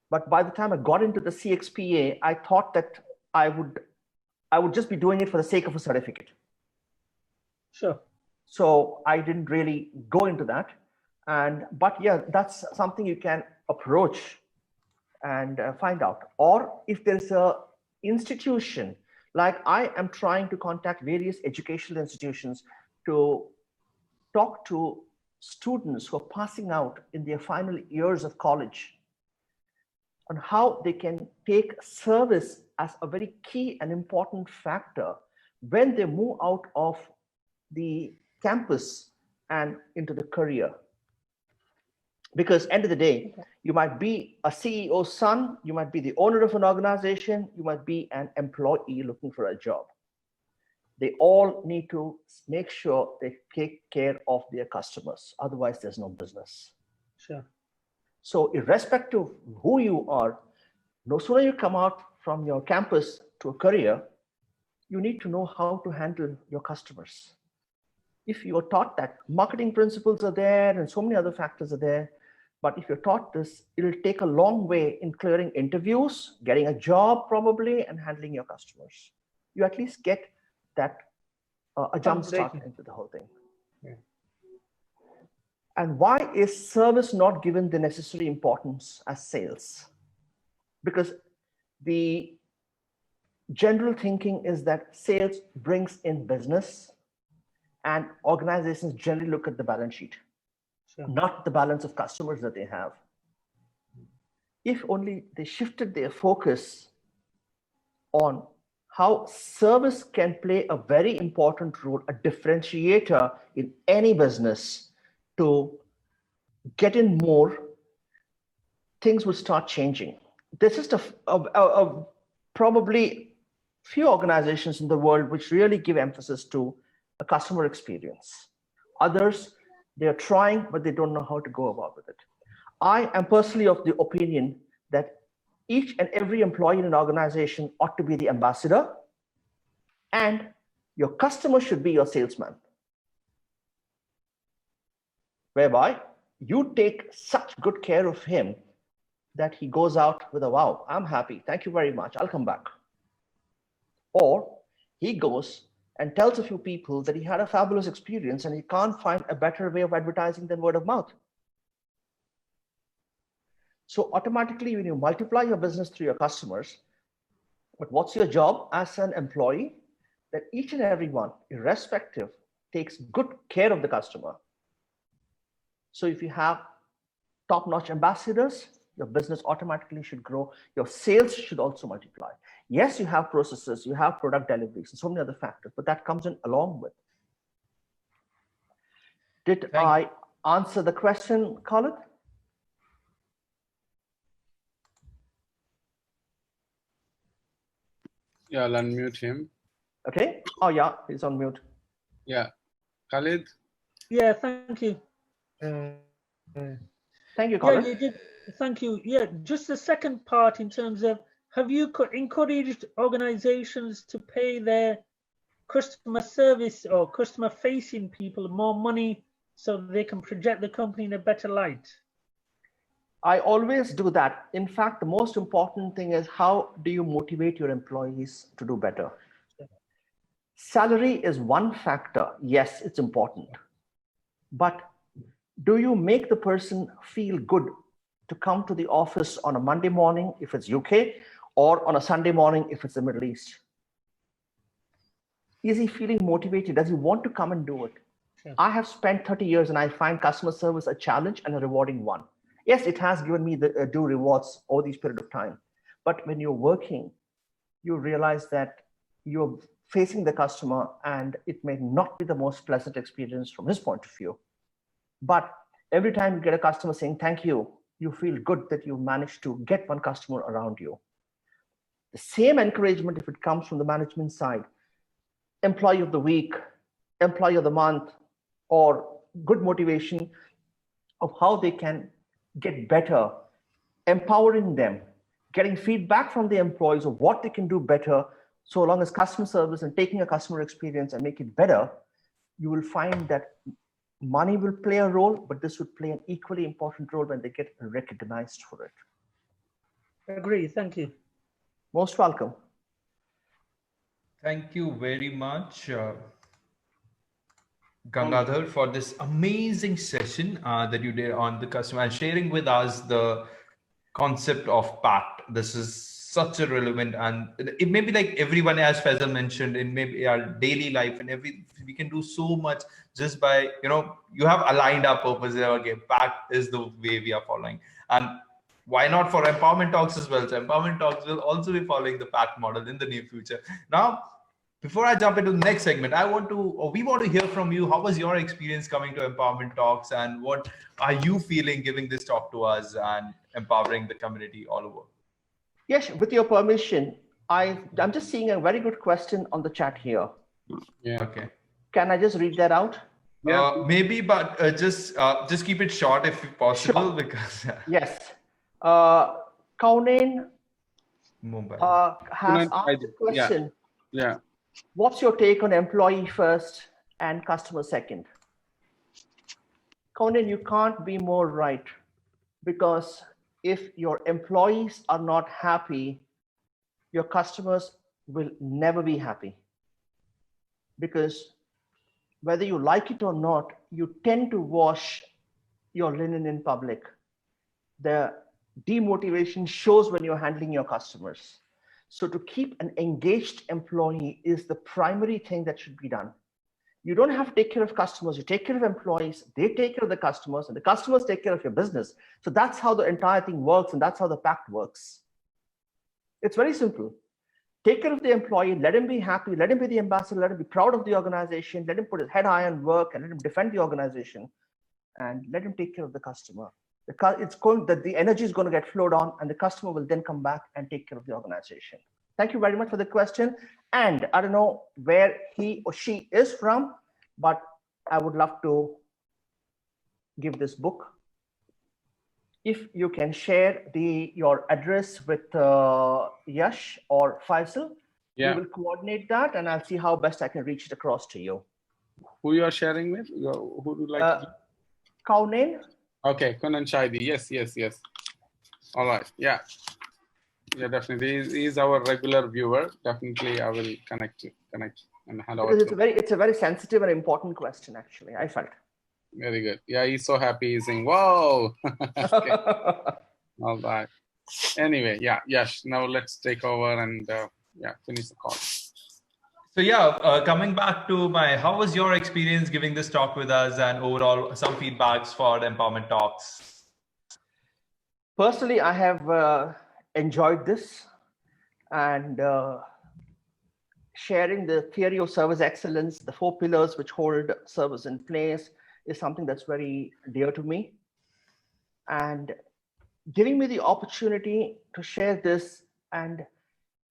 But by the time I got into the CXPA, I thought that I would just be doing it for the sake of a certificate. Sure. So I didn't really go into that. But yeah, that's something you can approach and find out. Or if there's a institution, like I am trying to contact various educational institutions to talk to students who are passing out in their final years of college on how they can take service as a very key and important factor when they move out of the campus and into the career. Because end of the day, you might be a CEO's son, you might be the owner of an organization, you might be an employee looking for a job. They all need to make sure they take care of their customers. Otherwise, there's no business. Sure. So irrespective of who you are, no sooner you come out from your campus to a career, you need to know how to handle your customers. If you are taught that marketing principles are there and so many other factors are there, but if you're taught this, it'll take a long way in clearing interviews, getting a job probably, and handling your customers. You at least get that a jump start into the whole thing. Yeah. And why is service not given the necessary importance as sales? Because the general thinking is that sales brings in business, and organizations generally look at the balance sheet, Sure. not the balance of customers that they have. If only they shifted their focus on how service can play a very important role, a differentiator in any business to get in more, things will start changing. There's just probably few organizations in the world which really give emphasis to a customer experience. Others, they're trying, but they don't know how to go about with it. I am personally of the opinion that each and every employee in an organization ought to be the ambassador, and your customer should be your salesman. Whereby you take such good care of him that he goes out with a wow, I'm happy, thank you very much, I'll come back. Or he goes and tells a few people that he had a fabulous experience and he can't find a better way of advertising than word of mouth. So automatically, when you multiply your business through your customers, but what's your job as an employee? That each and every one, irrespective, takes good care of the customer. So if you have top-notch ambassadors, your business automatically should grow. Your sales should also multiply. Yes, you have processes, you have product deliveries, and so many other factors, but that comes in along with. Did I answer the question, Khalid? Yeah, I'll unmute him. Okay. Oh, yeah, he's on mute. Yeah. Khalid? Yeah, thank you. Thank you, Khalid. Yeah, you did. Thank you. Yeah, just the second part in terms of, have you encouraged organizations to pay their customer service or customer facing people more money so they can project the company in a better light? I always do that. In fact, the most important thing is how do you motivate your employees to do better? Salary is one factor. Yes, it's important. But do you make the person feel good to come to the office on a Monday morning if it's UK, or on a Sunday morning if it's the Middle East? Is he feeling motivated? Does he want to come and do it? Sure. I have spent 30 years and I find customer service a challenge and a rewarding one. Yes, it has given me the due rewards over this period of time. But when you're working, you realize that you're facing the customer and it may not be the most pleasant experience from his point of view. But every time you get a customer saying thank you, you feel good that you managed to get one customer around you. The same encouragement, if it comes from the management side, employee of the week, employee of the month, or good motivation of how they can get better, empowering them, getting feedback from the employees of what they can do better, so long as customer service and taking a customer experience and make it better, you will find that money will play a role, but this would play an equally important role when they get recognized for it. I agree. Thank you. Most welcome. Thank you very much, Gangadhar, for this amazing session that you did on the customer and sharing with us the concept of pact. This is such a relevant, and it may be like everyone, as Faisal mentioned, in maybe our daily life, and we can do so much just by, you have aligned our purpose there. Okay, pact is the way we are following, and why not for empowerment talks as well? So empowerment talks will also be following the pact model in the near future. Now, Before I jump into the next segment, we want to hear from you. How was your experience coming to Empowerment Talks, and what are you feeling giving this talk to us and empowering the community all over? Yes, with your permission, I'm just seeing a very good question on the chat here. Yeah. Okay. Can I just read that out? Yeah. Maybe, but just keep it short if possible, Sure. because Yes. Kaunain Mumbai. has asked a question. Yeah. What's your take on employee first and customer second? Kaunain, you can't be more right, because if your employees are not happy, your customers will never be happy. Because whether you like it or not, you tend to wash your linen in public. The demotivation shows when you're handling your customers. So to keep an engaged employee is the primary thing that should be done. You don't have to take care of customers, you take care of employees, they take care of the customers, and the customers take care of your business. So that's how the entire thing works, and that's how the pact works. It's very simple. Take care of the employee, let him be happy, let him be the ambassador, let him be proud of the organization, let him put his head high on work, and let him defend the organization, and let him take care of the customer. The energy is going to get flowed on, and the customer will then come back and take care of the organization. Thank you very much for the question. And I don't know where he or she is from, but I would love to give this book. If you can share your address with Yash or Faisal, we will coordinate that, and I'll see how best I can reach it across to you. Who you are sharing with? Who would you like? Kaunain. Okay, Kunan Shaidi. Yes. All right. Yeah, definitely. He is our regular viewer. Definitely, I will connect and hand over. It's a very sensitive and important question, actually, I felt. Very good. Yeah, he's so happy. He's saying, "Whoa!" Okay. All right. Anyway, yeah, Yash. Now let's take over and finish the call. So coming back to how was your experience giving this talk with us, and overall some feedbacks for the Empowerment Talks? Personally, I have enjoyed this, and sharing the theory of service excellence, the 4 pillars which hold service in place, is something that's very dear to me. And giving me the opportunity to share this and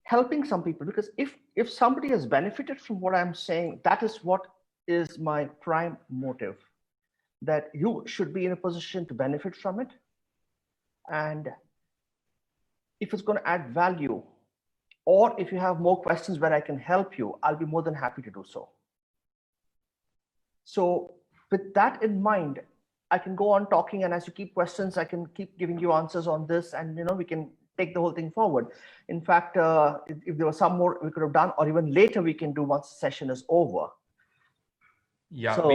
helping some people, because if somebody has benefited from what I'm saying, that is what is my prime motive, that you should be in a position to benefit from it. And if it's going to add value, or if you have more questions where I can help you, I'll be more than happy to do so. So with that in mind, I can go on talking, and as you keep questions, I can keep giving you answers on this, and we can take the whole thing forward. In fact, if there was some more we could have done, or even later we can do once the session is over. Yeah, so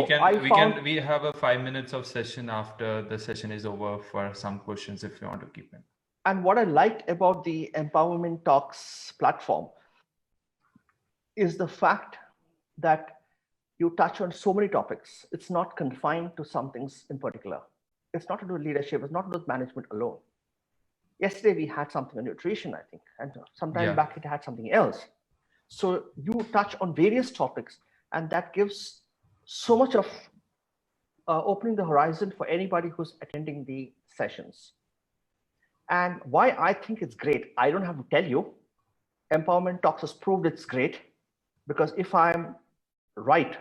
we have a 5 minutes of session after the session is over for some questions if you want to keep in. And what I liked about the Empowerment Talks platform is the fact that you touch on so many topics. It's not confined to some things in particular. It's not to do with leadership. It's not to do with management alone. Yesterday, we had something on nutrition, I think, and sometime back, it had something else. So you touch on various topics, and that gives so much of opening the horizon for anybody who's attending the sessions. And why I think it's great, I don't have to tell you. Empowerment Talks has proved it's great, because if I'm right,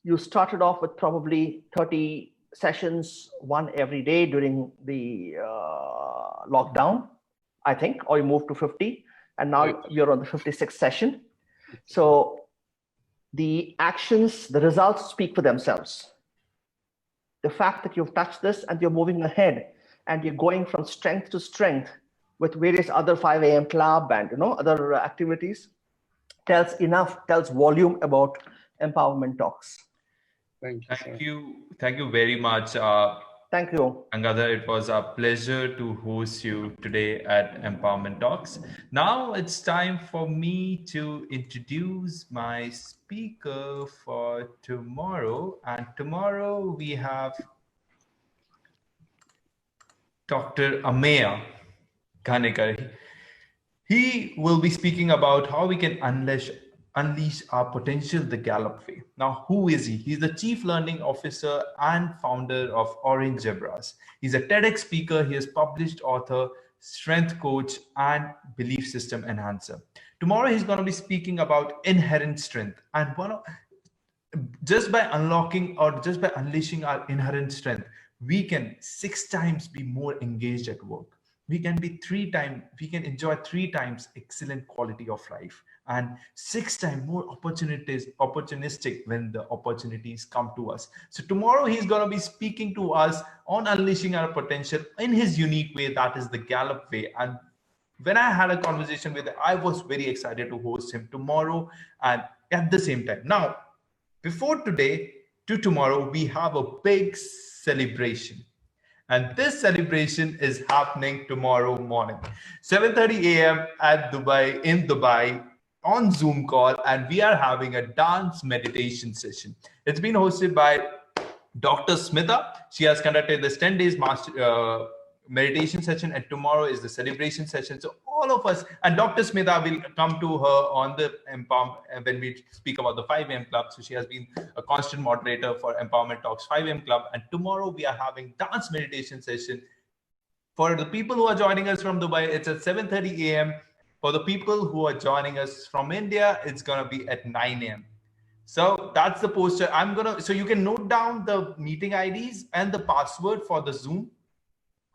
you started off with probably 30 sessions, one every day during the lockdown, I think, or you moved to 50, and now you're on the 56th session. So the actions, the results speak for themselves. The fact that you've touched this and you're moving ahead and you're going from strength to strength with various other 5 a.m. club and other activities tells volume about Empowerment Talks. Thank you very much. Thank you, Gangadhar. It was a pleasure to host you today at Empowerment Talks. Now it's time for me to introduce my speaker for tomorrow. And tomorrow we have Dr. Ameya Ghanekar. He will be speaking about how we can unleash unleash our potential the Gallup way. Now, who is he? He's the Chief Learning Officer and founder of Orange Zebras. He's a TEDx speaker. He is published author, strength coach, and belief system enhancer. Tomorrow, he's going to be speaking about inherent strength. And just by unlocking or just by unleashing our inherent strength, we can 6 times be more engaged at work. We can enjoy 3 times excellent quality of life, and 6 times more opportunistic when the opportunities come to us. So tomorrow he's going to be speaking to us on unleashing our potential in his unique way, that is the Gallup way. And when I had a conversation with him, I was very excited to host him tomorrow and at the same time. Now, before today to tomorrow, we have a big celebration. And this celebration is happening tomorrow morning, 7:30 a.m. at Dubai, in Dubai, on Zoom call, and we are having a dance meditation session. It's been hosted by Dr. Smita. She has conducted this 10 days meditation session, and tomorrow is the celebration session. So all of us, and Dr. Smita will come to her on the empowerment when we speak about the 5 a.m. club. So she has been a constant moderator for Empowerment Talks 5 a.m. club, and tomorrow we are having dance meditation session. For the people who are joining us from Dubai, it's at 7:30 a.m. For the people who are joining us from India, it's gonna be at 9 a.m. So that's the poster. So you can note down the meeting IDs and the password for the Zoom,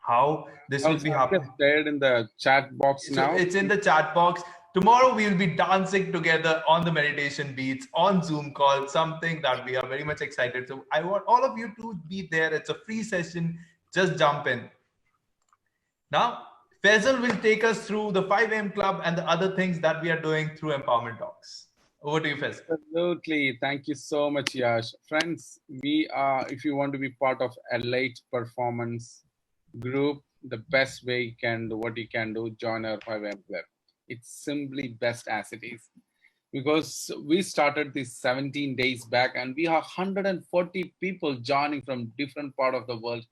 how this will be happening. Shared in the chat box now. So it's in the chat box. Tomorrow we will be dancing together on the meditation beats on Zoom call, something that we are very much excited. So I want all of you to be there. It's a free session. Just jump in. Now, Faisal will take us through the 5 a.m. club and the other things that we are doing through Empowerment Talks. Over to you, Faisal. Absolutely. Thank you so much, Yash. Friends, if you want to be part of Elite Performance Group, the best way you can do what you can do, join our 5 a.m. club. It's simply best as it is. Because we started this 17 days back, and we have 140 people joining from different part of the world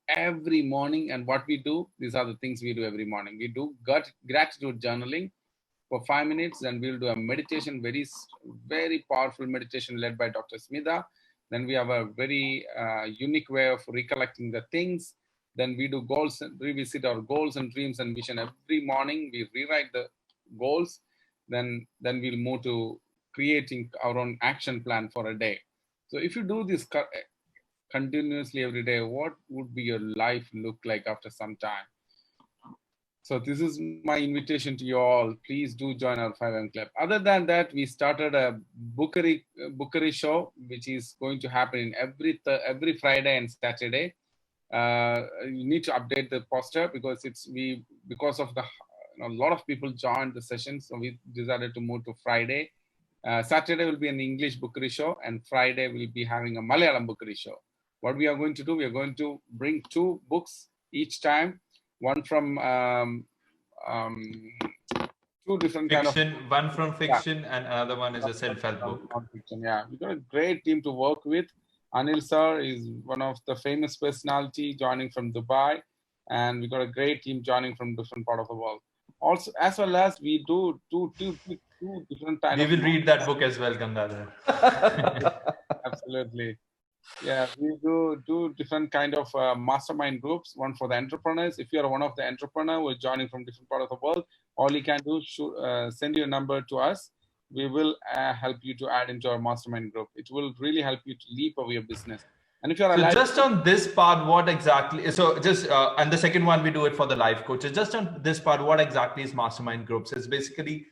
every morning. And what we do, these are the things we do every morning. We do gratitude journaling for 5 minutes, and we'll do a meditation, very powerful meditation led by Dr. Smita. Then we have a very unique way of recollecting the things. Then we do goals, revisit our goals and dreams and vision every morning. We rewrite the goals. Then we'll move to creating our own action plan for a day. So if you do this continuously every day, what would be your life look like after some time? So this is my invitation to you all. Please do join our 5 a.m. club. Other than that, we started a bookery show, which is going to happen in every Friday and Saturday. You need to update the poster because because of a lot of people joined the session, so we decided to move to Friday. Saturday will be an English bookery show, and Friday we'll be having a Malayalam bookery show. What we are going to do, we are going to bring 2 books each time. One from 2 different fiction, one from fiction, and another one is a self-help book. Non-fiction, yeah. We've got a great team to work with. Anil sir is one of the famous personality joining from Dubai, and we've got a great team joining from different part of the world. Also, as well as we do two different types. We will read that book as well, Gangadhar. Absolutely. Yeah, we do 2 different kind of mastermind groups. One for the entrepreneurs. If you are one of the entrepreneur who is joining from different part of the world, all you can do is send your number to us. We will help you to add into our mastermind group. It will really help you to leap over your business. And if you're just on this part, what exactly? So just and the second one we do it for the life coaches. Just on this part, what exactly is mastermind groups? It's basically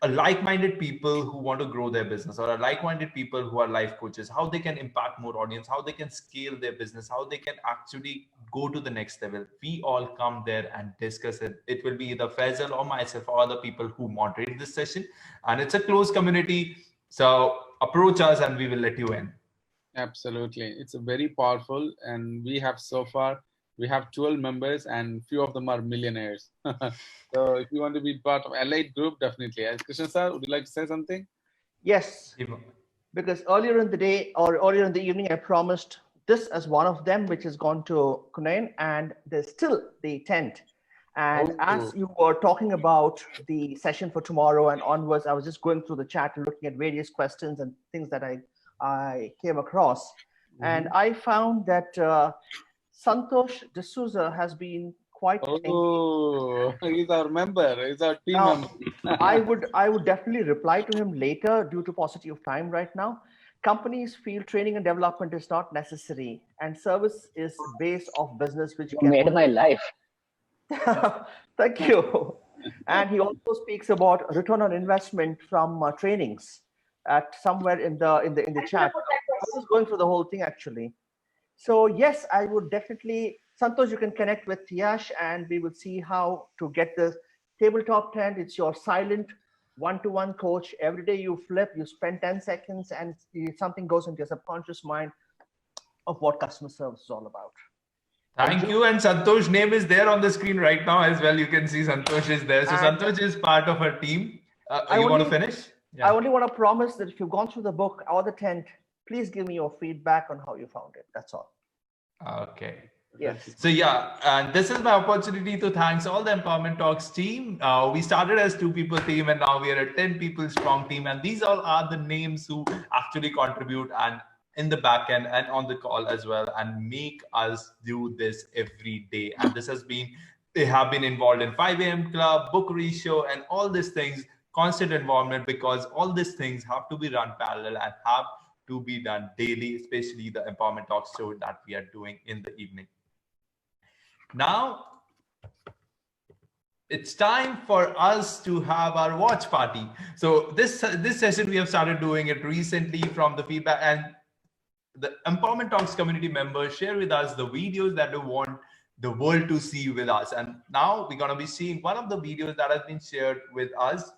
a like-minded people who want to grow their business, or a like-minded people who are life coaches, how they can impact more audience, how they can scale their business, how they can actually go to the next level. We all come there and discuss it. It will be either Faisal or myself or other people who moderate this session, and it's a closed community. So approach us and we will let you in. Absolutely. It's a very powerful, and we have 12 members, and few of them are millionaires. So if you want to be part of Elite group, definitely. Krishna sir, would you like to say something? Yes, because earlier in the day or earlier in the evening, I promised this as one of them, which has gone to Kunain, and there's still the tent. And as Oh. you were talking about the session for tomorrow and onwards, I was just going through the chat and looking at various questions and things that I came across. And I found that Santosh D'Souza has been quite engaged. Oh, he's our member. He's our team Now, member. I would definitely reply to him later due to paucity of time right now. Companies feel training and development is not necessary, and service is base of business, which You can made my life. Thank you. And he also speaks about return on investment from trainings at somewhere in the chat. I was just going through the whole thing actually. So yes, I would definitely, Santosh, you can connect with Yash and we will see how to get the tabletop tent. It's your silent one-to-one coach. Every day you flip, you spend 10 seconds and something goes into your subconscious mind of what customer service is all about. Thank you. And Santosh's name is there on the screen right now as well. You can see Santosh is there. So And Santosh is part of our team. I You want to only- finish? I only want to promise that if you've gone through the book or the tent, please give me your feedback on how you found it. That's all. Okay. Yes. So yeah, and this is my opportunity to thank all the Empowerment Talks team. We started as 2-people team and now we are a 10-people strong team. And these all are the names who actually contribute and in the back end and on the call as well and make us do this every day. And this has been, they have been involved in 5 a.m. club, book show and all these things, constant involvement because all these things have to be run parallel and have to be done daily, especially the Empowerment Talks show that we are doing in the evening. Now, it's time for us to have our watch party. So this session, we have started doing it recently from the feedback and the Empowerment Talks community members share with us the videos that they want the world to see with us. And now we're going to be seeing one of the videos that has been shared with us.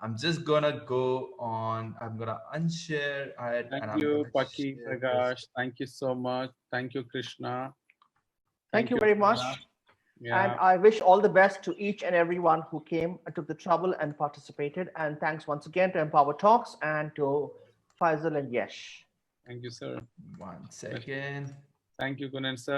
I'm just going to go on. I'm going to unshare it. Thank you, Paki, Prakash. Thank you so much. Thank you, Krishna. Thank you very much. Yeah. And I wish all the best to each and everyone who came and took the trouble and participated. And thanks once again to Empower Talks and to Faisal and Yesh. Thank you, sir. 1 second. Thank you, Kunan, sir.